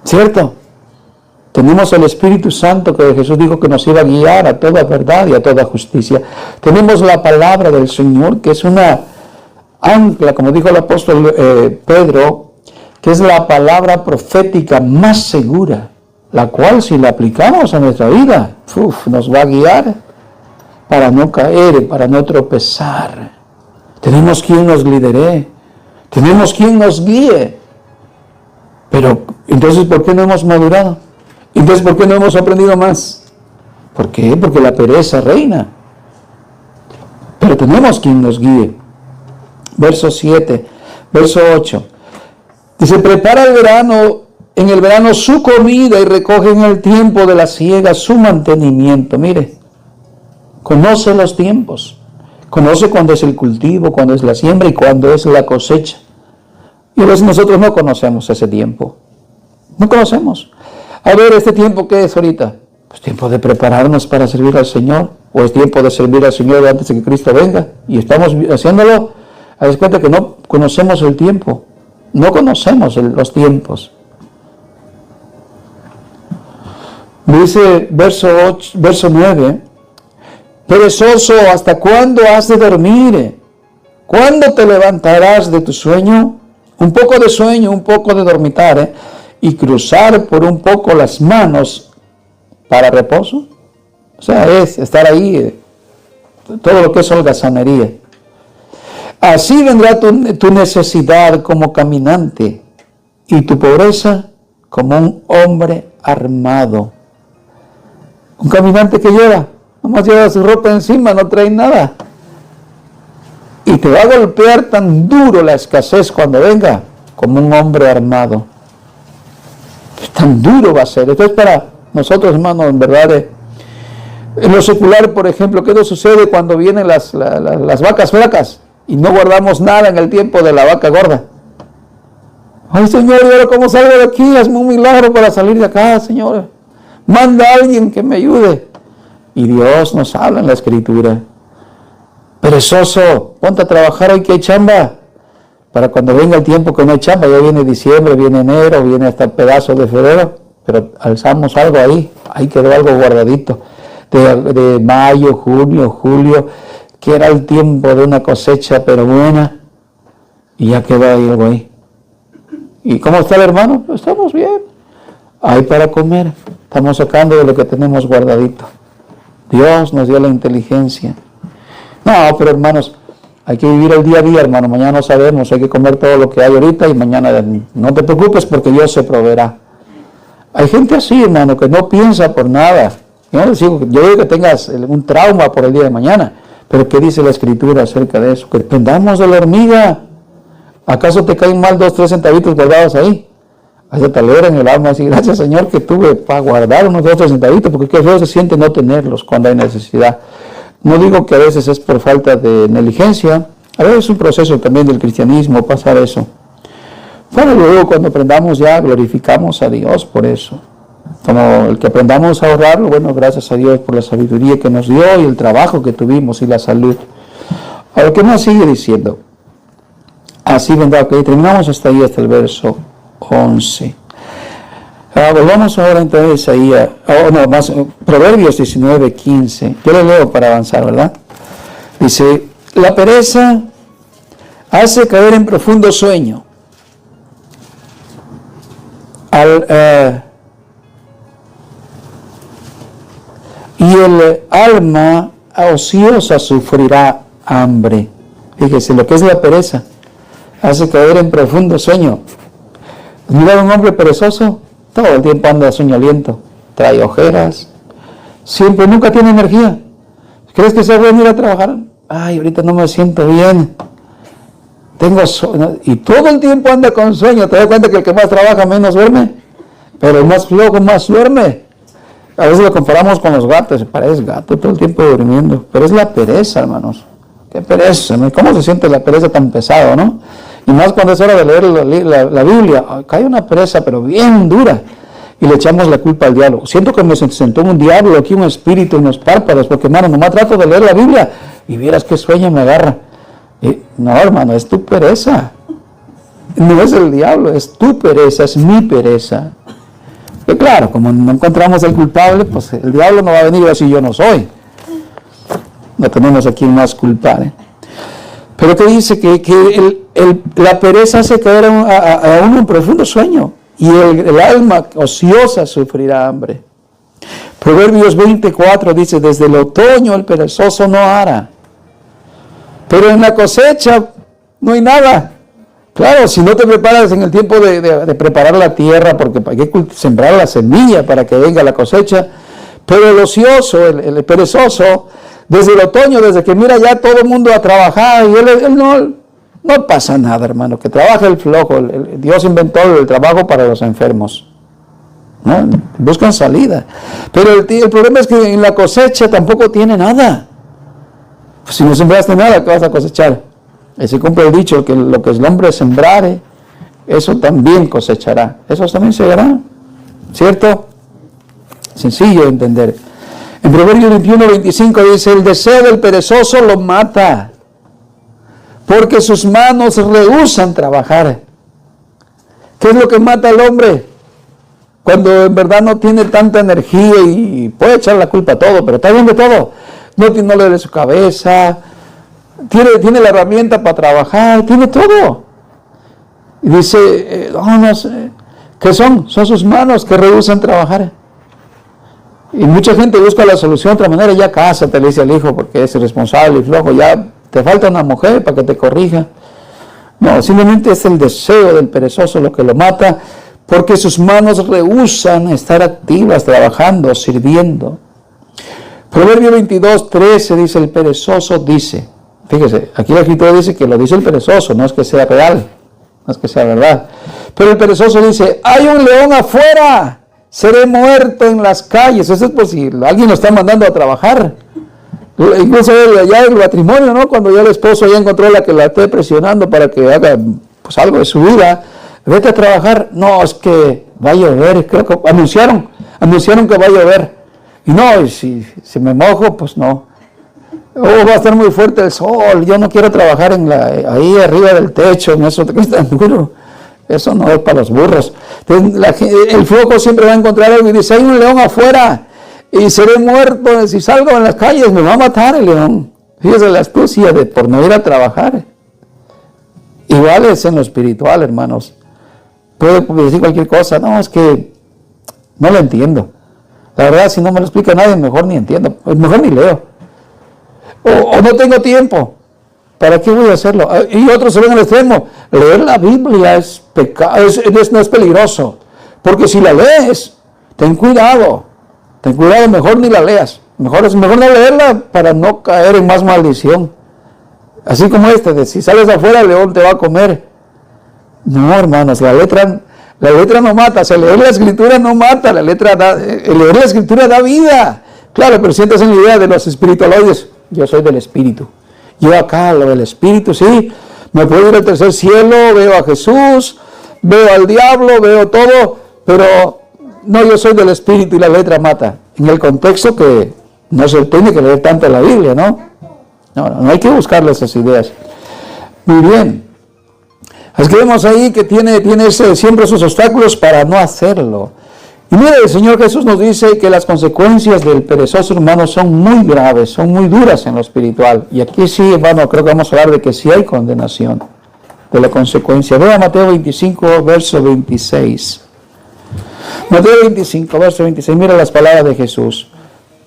¿cierto? Tenemos el Espíritu Santo que Jesús dijo que nos iba a guiar a toda verdad y a toda justicia. Tenemos la palabra del Señor, que es una ancla, como dijo el apóstol Pedro, que es la palabra profética más segura, la cual si la aplicamos a nuestra vida, nos va a guiar para no caer, para no tropezar. Tenemos quien nos lidere, tenemos quien nos guíe. Pero entonces, ¿por qué no hemos madurado? Entonces, ¿por qué no hemos aprendido más? ¿Por qué? Porque la pereza reina. Pero tenemos quien nos guíe. Verso 7, verso 8. Dice, prepara en el verano su comida y recoge en el tiempo de la siega su mantenimiento. Mire, conoce los tiempos. Conoce cuándo es el cultivo, cuándo es la siembra y cuándo es la cosecha. Y a veces nosotros no conocemos ese tiempo. No conocemos. A ver, ¿este tiempo qué es ahorita? Pues tiempo de prepararnos para servir al Señor. O es tiempo de servir al Señor antes de que Cristo venga. Y estamos haciéndolo. Haz cuenta que no conocemos el tiempo. No conocemos los tiempos. Dice verso 9. Perezoso, ¿hasta cuándo has de dormir? ¿Cuándo te levantarás de tu sueño? Un poco de sueño, un poco de dormitar, y cruzar por un poco las manos para reposo. O sea, es estar ahí, todo lo que es holgazanería. Así vendrá tu necesidad como caminante y tu pobreza como un hombre armado. Un caminante que nomás lleva su ropa encima, no trae nada. Y te va a golpear tan duro la escasez cuando venga, como un hombre armado. Tan duro va a ser. Entonces, para nosotros, hermanos, en verdad, en lo secular, por ejemplo, ¿qué nos sucede cuando vienen las vacas flacas y no guardamos nada en el tiempo de la vaca gorda? Ay, Señor, ¿y ahora cómo salgo de aquí? Hazme un milagro para salir de acá, Señor. Manda a alguien que me ayude. Y Dios nos habla en la Escritura. Perezoso, ponte a trabajar hoy que hay chamba. Para cuando venga el tiempo que no hay chamba, ya viene diciembre, viene enero, viene hasta pedazos de febrero, pero alzamos algo ahí quedó algo guardadito. De mayo, junio, julio, que era el tiempo de una cosecha pero buena, y ya quedó ahí algo ahí. ¿Y cómo está el hermano? Pues estamos bien. Hay para comer, estamos sacando de lo que tenemos guardadito. Dios nos dio la inteligencia. No, pero hermanos, hay que vivir el día a día, hermano. Mañana no sabemos, hay que comer todo lo que hay ahorita y mañana no te preocupes porque Dios se proveerá. Hay gente así, hermano, que no piensa por nada. Yo digo que tengas un trauma por el día de mañana, pero ¿qué dice la Escritura acerca de eso? Que dependamos de la hormiga. ¿Acaso te caen mal 2, 3 centavitos guardados ahí? Hasta te alegra en el alma decir, gracias Señor que tuve para guardar unos 2, 3 centavitos, porque qué feo se siente no tenerlos cuando hay necesidad. No digo que a veces es por falta de negligencia, A veces es un proceso también del cristianismo pasar eso. Bueno, luego cuando aprendamos ya glorificamos a Dios por eso. Como el que aprendamos a ahorrarlo, bueno, gracias a Dios por la sabiduría que nos dio y el trabajo que tuvimos y la salud. Ahora, ¿qué más sigue diciendo? Así vendrá, ok, terminamos hasta ahí, hasta el verso 11. Volvamos ahora entonces ahí Proverbios 19, 15. Yo lo leo para avanzar, ¿verdad? Dice, la pereza hace caer en profundo sueño. Y el alma ociosa sufrirá hambre. Fíjese, lo que es la pereza hace caer en profundo sueño. Mira a un hombre perezoso, todo el tiempo anda soñoliento, trae ojeras, siempre, nunca tiene energía. ¿Crees que sea bueno ir a trabajar? Ay, ahorita no me siento bien, tengo sueño, y todo el tiempo anda con sueño. ¿Te das cuenta que el que más trabaja menos duerme? Pero el más flojo más duerme. A veces lo comparamos con los gatos, parece gato todo el tiempo durmiendo, pero es la pereza, hermanos. Qué pereza, ¿no? ¿Cómo se siente la pereza tan pesado, no? Y más cuando es hora de leer la Biblia, cae una pereza, pero bien dura, y le echamos la culpa al diablo. Siento que me sentó un diablo aquí, un espíritu en los párpados, porque, hermano, nomás trato de leer la Biblia, y vieras qué sueño me agarra. No, hermano, es tu pereza. No es el diablo, es tu pereza, es mi pereza. Y claro, como no encontramos el culpable, pues el diablo no va a venir así, yo no soy. No tenemos a quien más culpar. Pero que dice que la pereza hace caer a uno en profundo sueño, y el alma ociosa sufrirá hambre. Proverbios 24 dice, desde el otoño el perezoso no ara, pero en la cosecha no hay nada. Claro, si no te preparas en el tiempo de preparar la tierra, porque hay que sembrar la semilla para que venga la cosecha, pero el ocioso, el perezoso, desde el otoño, desde que mira ya todo el mundo a trabajar, y él no pasa nada, hermano, que trabaja el flojo. Dios inventó el trabajo para los enfermos, ¿no? Buscan salida. Pero el problema es que en la cosecha tampoco tiene nada. Pues si no sembraste nada, ¿qué vas a cosechar? Y se cumple el dicho, que lo que el hombre sembrare, eso también cosechará. Eso también se hará, ¿cierto? Sencillo de entender. En Proverbios 21, 25 dice, el deseo del perezoso lo mata, porque sus manos rehúsan trabajar. ¿Qué es lo que mata al hombre? Cuando en verdad no tiene tanta energía y puede echar la culpa a todo, pero está bien de todo. No le duele su cabeza, tiene la herramienta para trabajar, tiene todo. Y dice, ¿qué son? Son sus manos que rehúsan trabajar. Y mucha gente busca la solución de otra manera, ya cásate, le dice al hijo, porque es irresponsable y flojo, ya te falta una mujer para que te corrija. No, simplemente es el deseo del perezoso lo que lo mata, porque sus manos rehúsan estar activas, trabajando, sirviendo. Proverbio 22, 13 dice, el perezoso dice, fíjese, aquí la escritura dice que lo dice el perezoso, no es que sea real, no es que sea verdad, pero el perezoso dice, hay un león afuera, seré muerto en las calles. Eso es por si alguien lo está mandando a trabajar. Incluso allá en el matrimonio, ¿no? Cuando ya el esposo ya encontró la que la esté presionando para que haga pues algo de su vida, vete a trabajar. No, es que va a llover, creo que anunciaron que va a llover. Y no, y si me mojo, pues no. Va a estar muy fuerte el sol, yo no quiero trabajar ahí arriba del techo, en eso que es tan duro. Eso no es para los burros. Entonces, el flojo siempre va a encontrar algo y dice, hay un león afuera y seré muerto. Si salgo en las calles me va a matar el león. Fíjese la astucia por no ir a trabajar. Igual es en lo espiritual, hermanos. Puede decir cualquier cosa. No, es que no lo entiendo. La verdad, si no me lo explica nadie, mejor ni entiendo. Mejor ni leo. O no tengo tiempo. ¿Para qué voy a hacerlo? Y otros se ven al extremo. Leer la Biblia es pecado, no es peligroso. Porque si la lees, ten cuidado, mejor ni la leas. Mejor no leerla para no caer en más maldición. Así como de si sales afuera, el león te va a comer. No, hermanos, la letra no mata. O sea, leer la escritura no mata. Leer la escritura da vida. Claro, pero sientas en la idea de los espiritualoides. Yo soy del espíritu. Yo acá lo del Espíritu, sí, me puedo ir al tercer cielo, veo a Jesús, veo al diablo, veo todo, pero no, yo soy del Espíritu y la letra mata. En el contexto que no se tiene que leer tanto la Biblia, ¿no? No hay que buscarle esas ideas. Muy bien. Es que vemos ahí que tiene siempre sus obstáculos para no hacerlo. Y mire, el Señor Jesús nos dice que las consecuencias del perezoso hermano son muy graves, son muy duras en lo espiritual. Y aquí sí, hermano, creo que vamos a hablar de que sí hay condenación de la consecuencia. Vea Mateo 25, verso 26. Mateo 25, verso 26, mira las palabras de Jesús.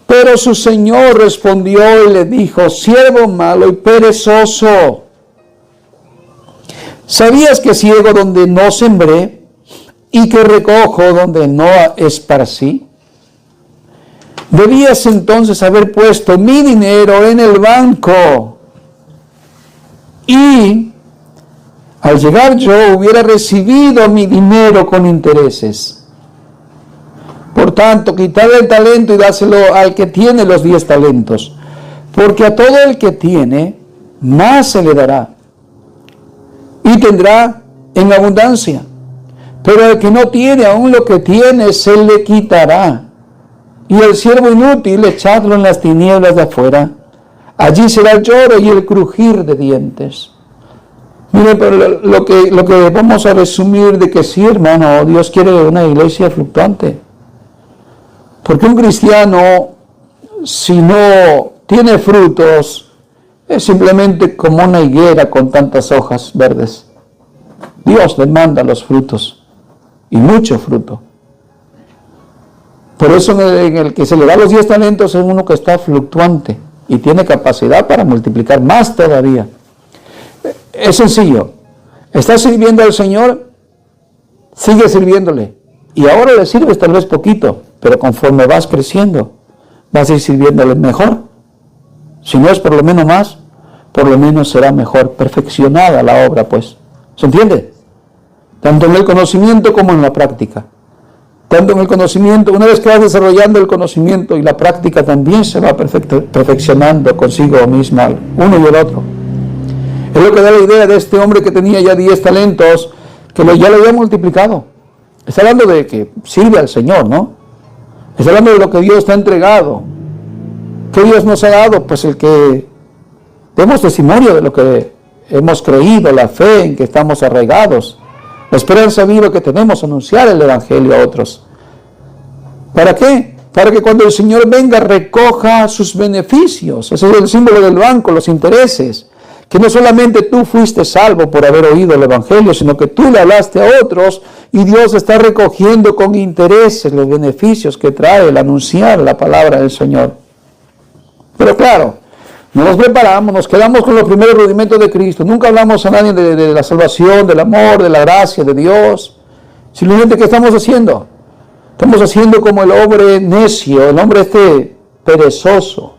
Pero su Señor respondió y le dijo: siervo malo y perezoso, ¿sabías que ciego donde no sembré y que recojo donde no esparcí? Debías entonces haber puesto mi dinero en el banco y al llegar yo hubiera recibido mi dinero con intereses. Por tanto, quitadle el talento y dáselo al que tiene los 10 talentos, porque a todo el que tiene, más se le dará, y tendrá en abundancia. Pero al que no tiene, aún lo que tiene, se le quitará. Y el siervo inútil, echadlo en las tinieblas de afuera. Allí será el lloro y el crujir de dientes. Mire, pero lo que vamos a resumir de que sí, hermano, Dios quiere una iglesia fluctuante. Porque un cristiano, si no tiene frutos, es simplemente como una higuera con tantas hojas verdes. Dios demanda los frutos, y mucho fruto. Por eso en el que se le da los 10 talentos es uno que está fluctuante y tiene capacidad para multiplicar más todavía. Es sencillo. ¿Estás sirviendo al Señor? Sigue sirviéndole. Y ahora le sirves tal vez poquito, pero conforme vas creciendo, vas a ir sirviéndole mejor. Si no es por lo menos más, por lo menos será mejor, perfeccionada la obra, pues. ¿Se entiende? Tanto en el conocimiento como en la práctica. Tanto en el conocimiento, una vez que vas desarrollando el conocimiento y la práctica, también se va perfeccionando consigo misma, uno y el otro. Es lo que da la idea de este hombre que tenía ya 10 talentos, que ya lo había multiplicado. Está hablando de que sirve al Señor, ¿no? Está hablando de lo que Dios te ha entregado. ¿Qué Dios nos ha dado? Pues el que demos testimonio de lo que hemos creído, la fe en que estamos arraigados, la esperanza viva que tenemos, anunciar el Evangelio a otros. ¿Para qué? Para que cuando el Señor venga recoja sus beneficios. Ese es el símbolo del banco, los intereses. Que no solamente tú fuiste salvo por haber oído el Evangelio, sino que tú le hablaste a otros y Dios está recogiendo con intereses los beneficios que trae el anunciar la palabra del Señor. Pero claro, no nos preparamos, nos quedamos con los primeros rudimentos de Cristo. Nunca hablamos a nadie de la salvación, del amor, de la gracia de Dios. Simplemente, ¿qué estamos haciendo? Estamos haciendo como el hombre necio, el hombre perezoso,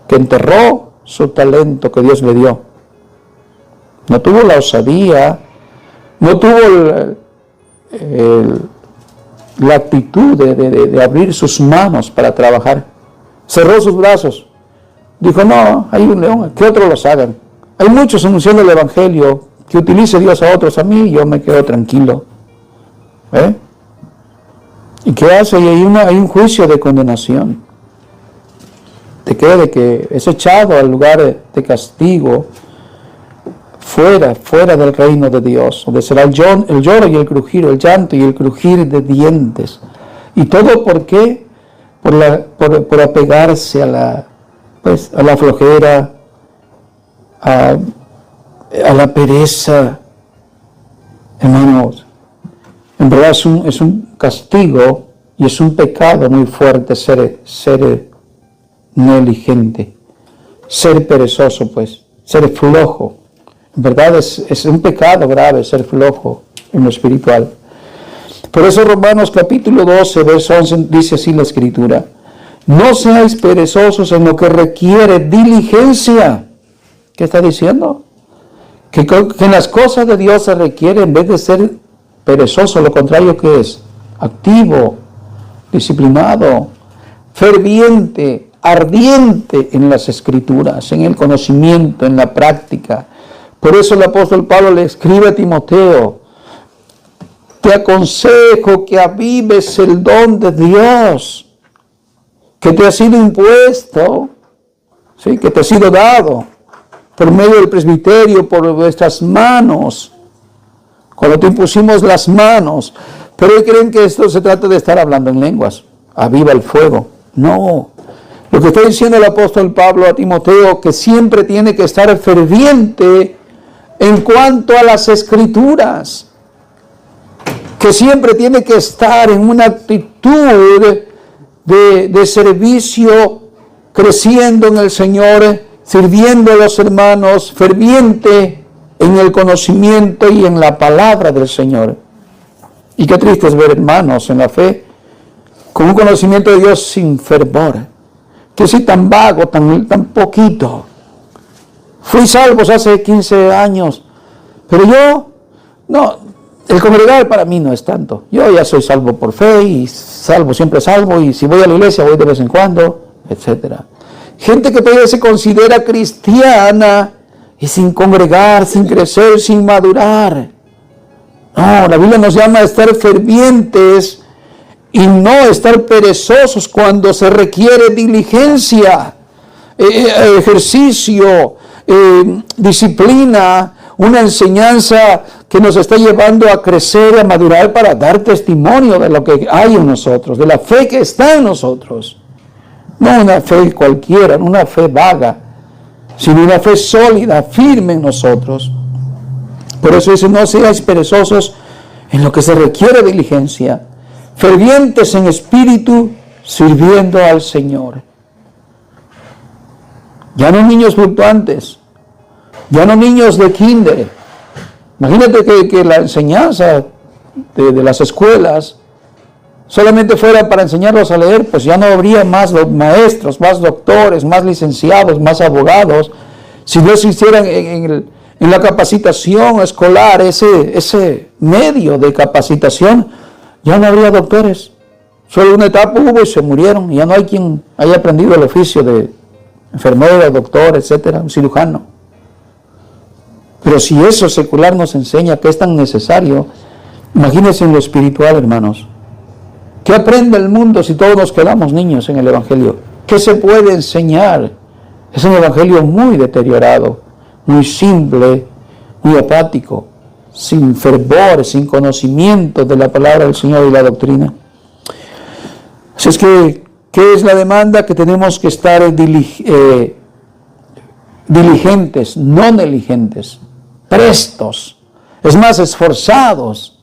que enterró su talento que Dios le dio. No tuvo la osadía, no tuvo la actitud de abrir sus manos para trabajar. Cerró sus brazos. Dijo: no, hay un león, que otros los hagan. Hay muchos anunciando el Evangelio, que utilice Dios a otros, a mí yo me quedo tranquilo. ¿Y qué hace? Y hay un juicio de condenación. Te queda de que es echado al lugar de castigo, fuera del reino de Dios, donde será el lloro y el crujir, el llanto y el crujir de dientes. ¿Y todo por qué? Por apegarse a la flojera, a la pereza. Hermanos, en verdad es un castigo y es un pecado muy fuerte ser negligente, ser perezoso, pues, ser flojo. En verdad es un pecado grave ser flojo en lo espiritual. Por eso Romanos capítulo 12, verso 11 dice así la Escritura: no seáis perezosos en lo que requiere diligencia. ¿Qué está diciendo? Que en las cosas de Dios se requiere, en vez de ser perezoso, lo contrario que es activo, disciplinado, ferviente, ardiente en las Escrituras, en el conocimiento, en la práctica. Por eso el apóstol Pablo le escribe a Timoteo: te aconsejo que avives el don de Dios, que te ha sido impuesto, ¿sí?, que te ha sido dado por medio del presbiterio, por vuestras manos, cuando te impusimos las manos. Pero hoy creen que esto se trata de estar hablando en lenguas. Aviva el fuego. No. Lo que está diciendo el apóstol Pablo a Timoteo, que siempre tiene que estar ferviente en cuanto a las Escrituras, que siempre tiene que estar en una actitud de servicio, creciendo en el Señor, sirviendo a los hermanos, ferviente en el conocimiento y en la palabra del Señor. Y qué triste es ver hermanos en la fe con un conocimiento de Dios sin fervor, que soy tan vago, tan poquito. Fui salvo hace 15 años, pero yo, no, el congregar para mí no es tanto. Yo ya soy salvo por fe, y salvo, siempre salvo, y si voy a la iglesia voy de vez en cuando, etc. Gente que todavía se considera cristiana y sin congregar, sin crecer, sin madurar. No, la Biblia nos llama a estar fervientes y no estar perezosos cuando se requiere diligencia, ejercicio, disciplina, una enseñanza que nos está llevando a crecer, a madurar para dar testimonio de lo que hay en nosotros, de la fe que está en nosotros. No una fe cualquiera, no una fe vaga, sino una fe sólida, firme en nosotros. Por eso dice: no seáis perezosos en lo que se requiere diligencia, fervientes en espíritu, sirviendo al Señor. Ya no niños fluctuantes, ya no niños de kinder. Imagínate que la enseñanza de las escuelas solamente fuera para enseñarlos a leer, pues ya no habría más maestros, más doctores, más licenciados, más abogados. Si no existieran en la capacitación escolar, ese medio de capacitación, ya no habría doctores. Solo una etapa hubo y se murieron, y ya no hay quien haya aprendido el oficio de enfermero, doctor, etcétera, un cirujano. Pero si eso secular nos enseña que es tan necesario, imagínense en lo espiritual, hermanos. ¿Qué aprende el mundo si todos nos quedamos niños en el Evangelio? ¿Qué se puede enseñar? Es un Evangelio muy deteriorado, muy simple, muy apático, sin fervor, sin conocimiento de la palabra del Señor y la doctrina. Así es que, ¿qué es la demanda? Que tenemos que estar diligentes, no negligentes, prestos, es más, esforzados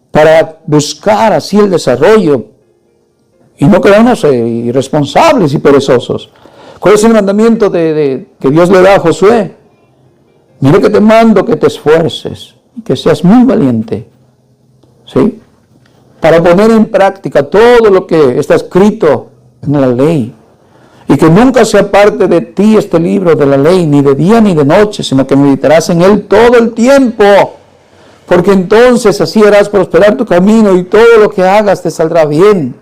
para buscar así el desarrollo y no quedarnos irresponsables y perezosos. ¿Cuál es el mandamiento que Dios le da a Josué? Mire que te mando que te esfuerces y que seas muy valiente, ¿sí?, para poner en práctica todo lo que está escrito en la ley, y que nunca sea parte de ti este libro de la ley, ni de día ni de noche, sino que meditarás en él todo el tiempo, porque entonces así harás prosperar tu camino y todo lo que hagas te saldrá bien.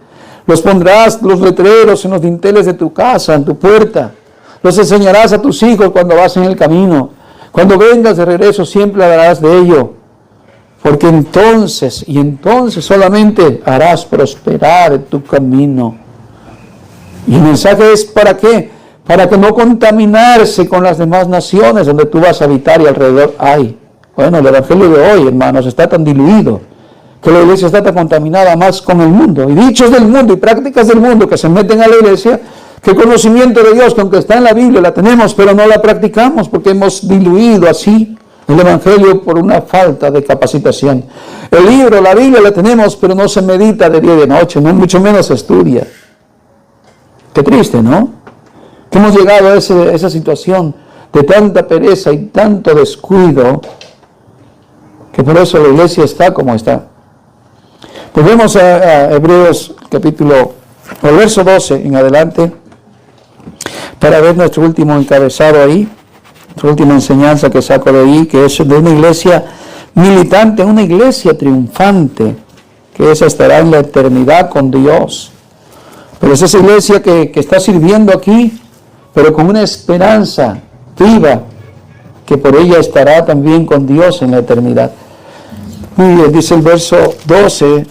Los pondrás los letreros en los dinteles de tu casa, en tu puerta. Los enseñarás a tus hijos cuando vas en el camino. Cuando vengas de regreso siempre hablarás de ello, porque entonces solamente harás prosperar tu camino. Y el mensaje es ¿para qué? Para que no contaminarse con las demás naciones donde tú vas a habitar y alrededor hay. Bueno, el evangelio de hoy, hermanos, está tan diluido que la iglesia está tan contaminada más con el mundo, y dichos del mundo y prácticas del mundo que se meten a la iglesia, que el conocimiento de Dios, que aunque está en la Biblia, la tenemos, pero no la practicamos porque hemos diluido así el evangelio por una falta de capacitación. El libro, la Biblia la tenemos, pero no se medita de día y de noche, no mucho menos se estudia. Qué triste, ¿no? Que hemos llegado a esa situación de tanta pereza y tanto descuido, que por eso la iglesia está como está. Pues vemos a Hebreos capítulo, el verso 12 en adelante, para ver nuestro último encabezado ahí, nuestra última enseñanza que saco de ahí, que es de una iglesia militante, una iglesia triunfante, que esa estará en la eternidad con Dios. Pero es esa iglesia que está sirviendo aquí, pero con una esperanza viva, que por ella estará también con Dios en la eternidad. Muy bien, dice el verso 12.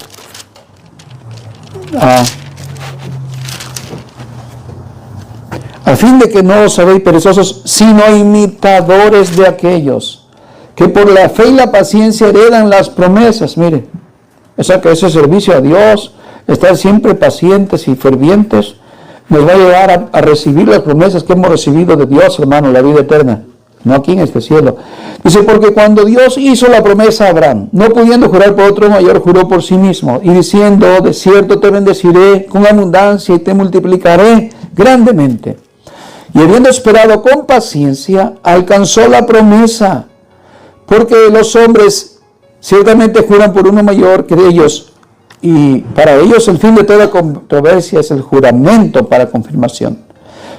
A fin de que no os habéis perezosos, sino imitadores de aquellos que por la fe y la paciencia heredan las promesas. Mire, ese servicio a Dios, estar siempre pacientes y fervientes, nos va a llevar a recibir las promesas que hemos recibido de Dios, hermano, la vida eterna, no aquí en este cielo. Dice, porque cuando Dios hizo la promesa a Abraham, no pudiendo jurar por otro mayor, juró por sí mismo, y diciendo, de cierto te bendeciré con abundancia y te multiplicaré grandemente. Y habiendo esperado con paciencia, alcanzó la promesa, porque los hombres ciertamente juran por uno mayor que ellos, y para ellos el fin de toda controversia es el juramento para confirmación.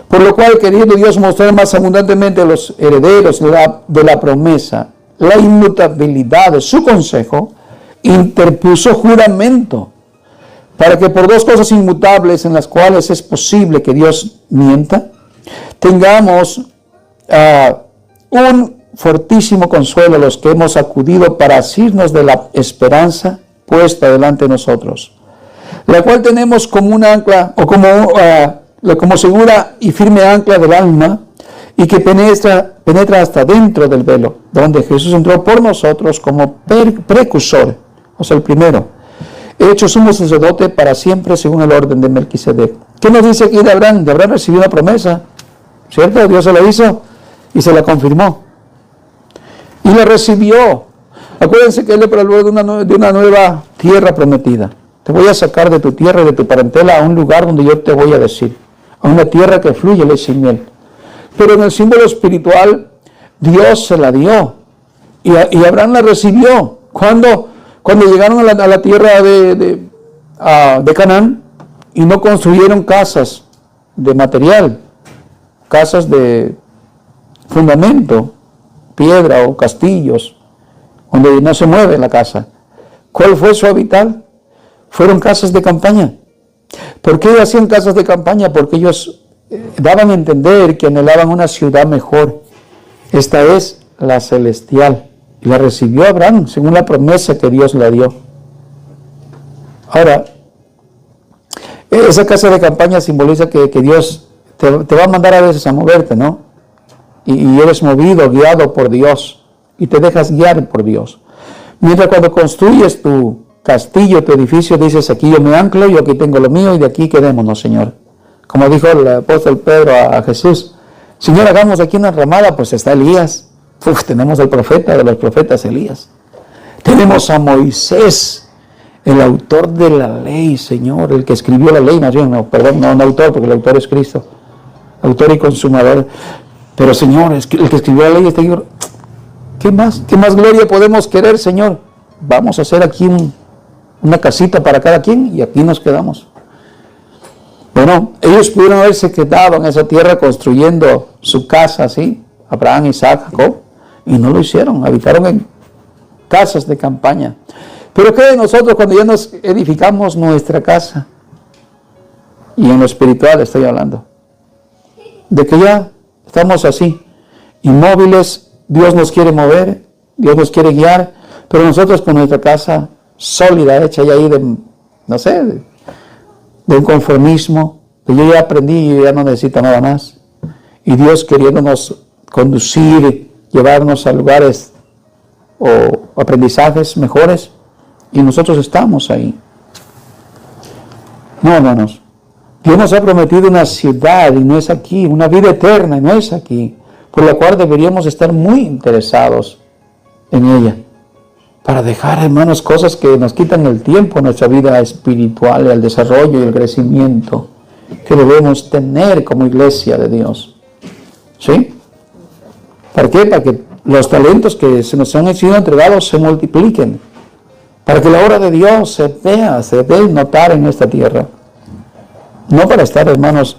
Por lo cual, queriendo Dios mostrar más abundantemente a los herederos de la promesa la inmutabilidad de su consejo, interpuso juramento, para que por dos cosas inmutables en las cuales es posible que Dios mienta, tengamos un fortísimo consuelo los que hemos acudido para asirnos de la esperanza puesta delante de nosotros, la cual tenemos como un ancla, o como segura y firme ancla del alma, y que penetra hasta dentro del velo, donde Jesús entró por nosotros como precursor, o sea, el primero, hecho sumo sacerdote para siempre según el orden de Melquisedec. ¿Qué nos dice aquí de Abraham? De Abraham recibió una promesa, ¿cierto? Dios se la hizo y se la confirmó. Y la recibió. Acuérdense que él le habló de una nueva tierra prometida. Te voy a sacar de tu tierra y de tu parentela a un lugar donde yo te voy a decir. A una tierra que fluye leche y miel. Pero en el símbolo espiritual, Dios se la dio. Y Abraham la recibió. Cuando llegaron a la tierra de Canaán y no construyeron casas de material, casas de fundamento, piedra o castillos, donde no se mueve la casa. ¿Cuál fue su hábitat? Fueron casas de campaña. ¿Por qué hacían casas de campaña? Porque ellos daban a entender que anhelaban una ciudad mejor. Esta es la celestial. Y la recibió Abraham según la promesa que Dios le dio. Ahora, esa casa de campaña simboliza que Dios te va a mandar a veces a moverte, ¿no? Y eres movido, guiado por Dios. Y te dejas guiar por Dios. Mientras cuando construyes tu castillo, tu edificio, dices, aquí yo me anclo, yo aquí tengo lo mío y de aquí quedémonos, Señor. Como dijo el apóstol Pedro a Jesús, Señor, hagamos aquí una ramada, pues está Elías. Tenemos al profeta de los profetas, Elías. Tenemos a Moisés, el autor de la ley, Señor, el que escribió la ley, no autor, porque el autor es Cristo, autor y consumador. Pero, Señor, el que escribió la ley está aquí. ¿Qué más gloria podemos querer, Señor? Vamos a hacer aquí una casita para cada quien y aquí nos quedamos. Bueno, ellos pudieron haberse quedado en esa tierra construyendo su casa, ¿sí? Abraham, Isaac, Jacob, y no lo hicieron, habitaron en casas de campaña. Pero ¿qué de nosotros cuando ya nos edificamos nuestra casa? Y en lo espiritual estoy hablando. De que ya estamos así, inmóviles, Dios nos quiere mover, Dios nos quiere guiar, pero nosotros con nuestra casa sólida, hecha ya ahí de un conformismo, que yo ya aprendí y ya no necesito nada más. Y Dios queriéndonos conducir, llevarnos a lugares o aprendizajes mejores, y nosotros estamos ahí. No, hermanos. Dios nos ha prometido una ciudad y no es aquí, una vida eterna y no es aquí, por la cual deberíamos estar muy interesados en ella, para dejar, hermanos, cosas que nos quitan el tiempo en nuestra vida espiritual, el desarrollo y el crecimiento que debemos tener como iglesia de Dios. ¿Sí? ¿Para qué? Para que los talentos que se nos han sido entregados se multipliquen, para que la obra de Dios se dé notar en esta tierra. No para estar, hermanos,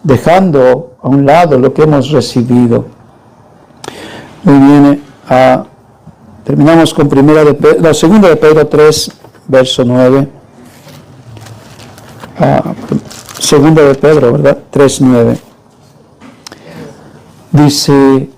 dejando a un lado lo que hemos recibido. Muy bien, terminamos con 2 de Pedro 3, verso 9. Segunda de Pedro, ¿verdad? 3:9. Dice: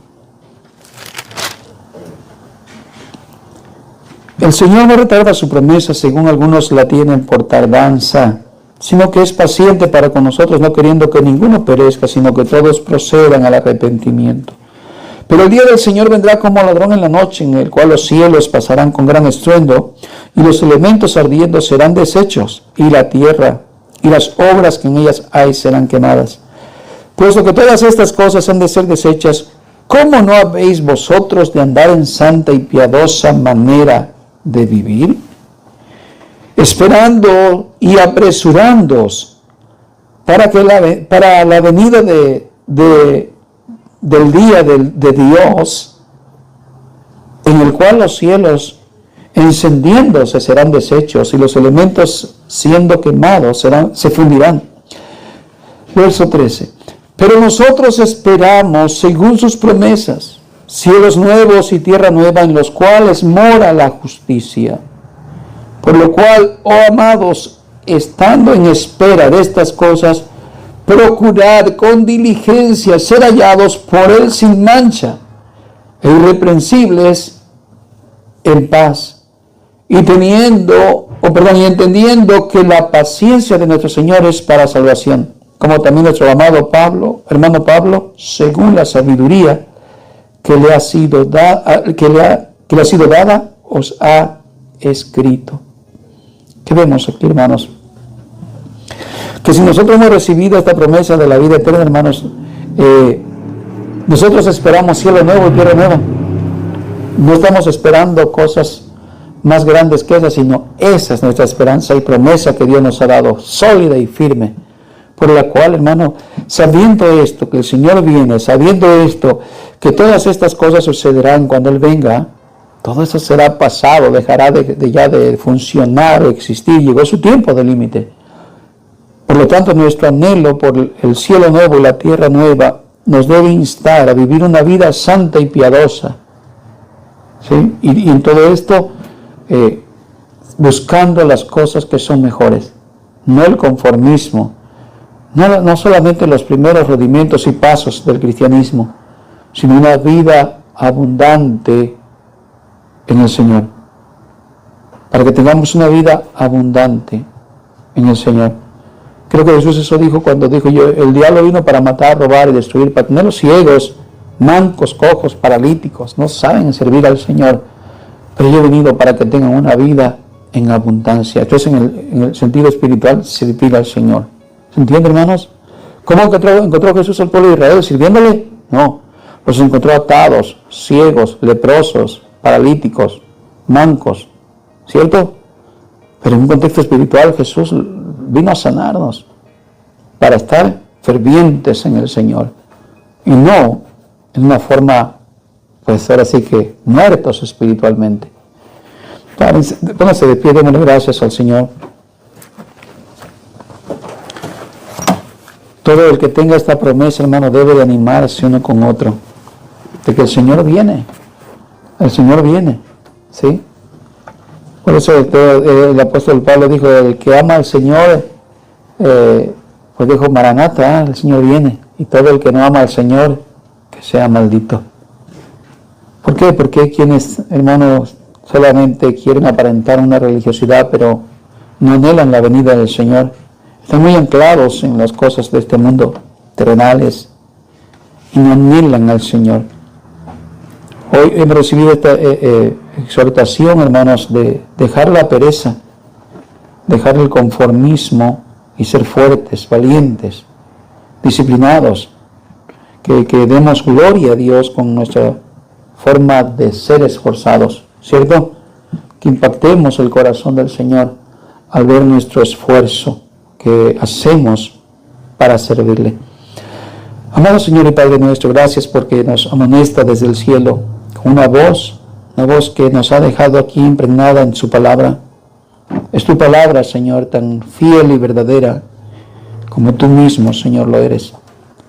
el Señor no retarda su promesa, según algunos la tienen por tardanza, sino que es paciente para con nosotros, no queriendo que ninguno perezca, sino que todos procedan al arrepentimiento. Pero el día del Señor vendrá como ladrón en la noche, en el cual los cielos pasarán con gran estruendo, y los elementos ardiendo serán deshechos, y la tierra y las obras que en ellas hay serán quemadas. Puesto que todas estas cosas han de ser deshechas, ¿cómo no habéis vosotros de andar en santa y piadosa manera de vivir? Esperando y apresurándoos para la venida del día de Dios, en el cual los cielos encendiéndose serán deshechos y los elementos siendo quemados se fundirán. Verso 13. Pero nosotros esperamos, según sus promesas, cielos nuevos y tierra nueva en los cuales mora la justicia. Por lo cual, oh amados, estando en espera de estas cosas, procurad con diligencia ser hallados por Él sin mancha e irreprensibles en paz, y entendiendo que la paciencia de nuestro Señor es para salvación, como también nuestro amado hermano Pablo, según la sabiduría que le ha sido dada, os ha escrito. ¿Qué vemos aquí, hermanos? Que si nosotros hemos recibido esta promesa de la vida eterna, hermanos, nosotros esperamos cielo nuevo y tierra nueva. No estamos esperando cosas más grandes que esas, sino esa es nuestra esperanza y promesa que Dios nos ha dado, sólida y firme, por la cual, hermano, sabiendo esto, que el Señor viene, sabiendo esto, que todas estas cosas sucederán cuando Él venga, todo eso será pasado, dejará ya de funcionar o existir, llegó su tiempo de límite. Por lo tanto, nuestro anhelo por el cielo nuevo y la tierra nueva nos debe instar a vivir una vida santa y piadosa, ¿sí? Y en todo esto, buscando las cosas que son mejores, no el conformismo, no solamente los primeros rudimentos y pasos del cristianismo, sino una vida abundante en el Señor, para que tengamos una vida abundante en el Señor. Creo que Jesús eso dijo cuando dijo: el diablo vino para matar, robar y destruir, para tener los ciegos, mancos, cojos, paralíticos, no saben servir al Señor, pero yo he venido para que tengan una vida en abundancia. Entonces, en el sentido espiritual, servir al Señor. ¿Se entiende, hermanos? ¿Cómo encontró Jesús al pueblo de Israel? ¿Sirviéndole? No. Los encontró atados, ciegos, leprosos, paralíticos, mancos, ¿cierto? Pero en un contexto espiritual, Jesús vino a sanarnos para estar fervientes en el Señor y no en una forma, pues ahora sí que muertos espiritualmente. Pónganse de pie, démosle gracias al Señor. Todo el que tenga esta promesa, hermano, debe de animarse uno con otro, de que el Señor viene. El Señor viene, ¿sí? Por eso el apóstol Pablo dijo: el que ama al Señor, pues dijo: Maranata, el Señor viene. Y todo el que no ama al Señor, que sea maldito. ¿Por qué? Porque hay quienes, hermanos, solamente quieren aparentar una religiosidad, pero no anhelan la venida del Señor. Están muy anclados en las cosas de este mundo terrenales y no anhelan al Señor. Hoy hemos recibido esta exhortación, hermanos, de dejar la pereza, dejar el conformismo y ser fuertes, valientes, disciplinados, que demos gloria a Dios con nuestra forma de ser esforzados, ¿cierto? Que impactemos el corazón del Señor al ver nuestro esfuerzo que hacemos para servirle. Amado Señor y Padre nuestro, gracias porque nos amonesta desde el cielo con una voz que nos ha dejado aquí impregnada en su palabra. Es tu palabra, Señor, tan fiel y verdadera como tú mismo, Señor, lo eres.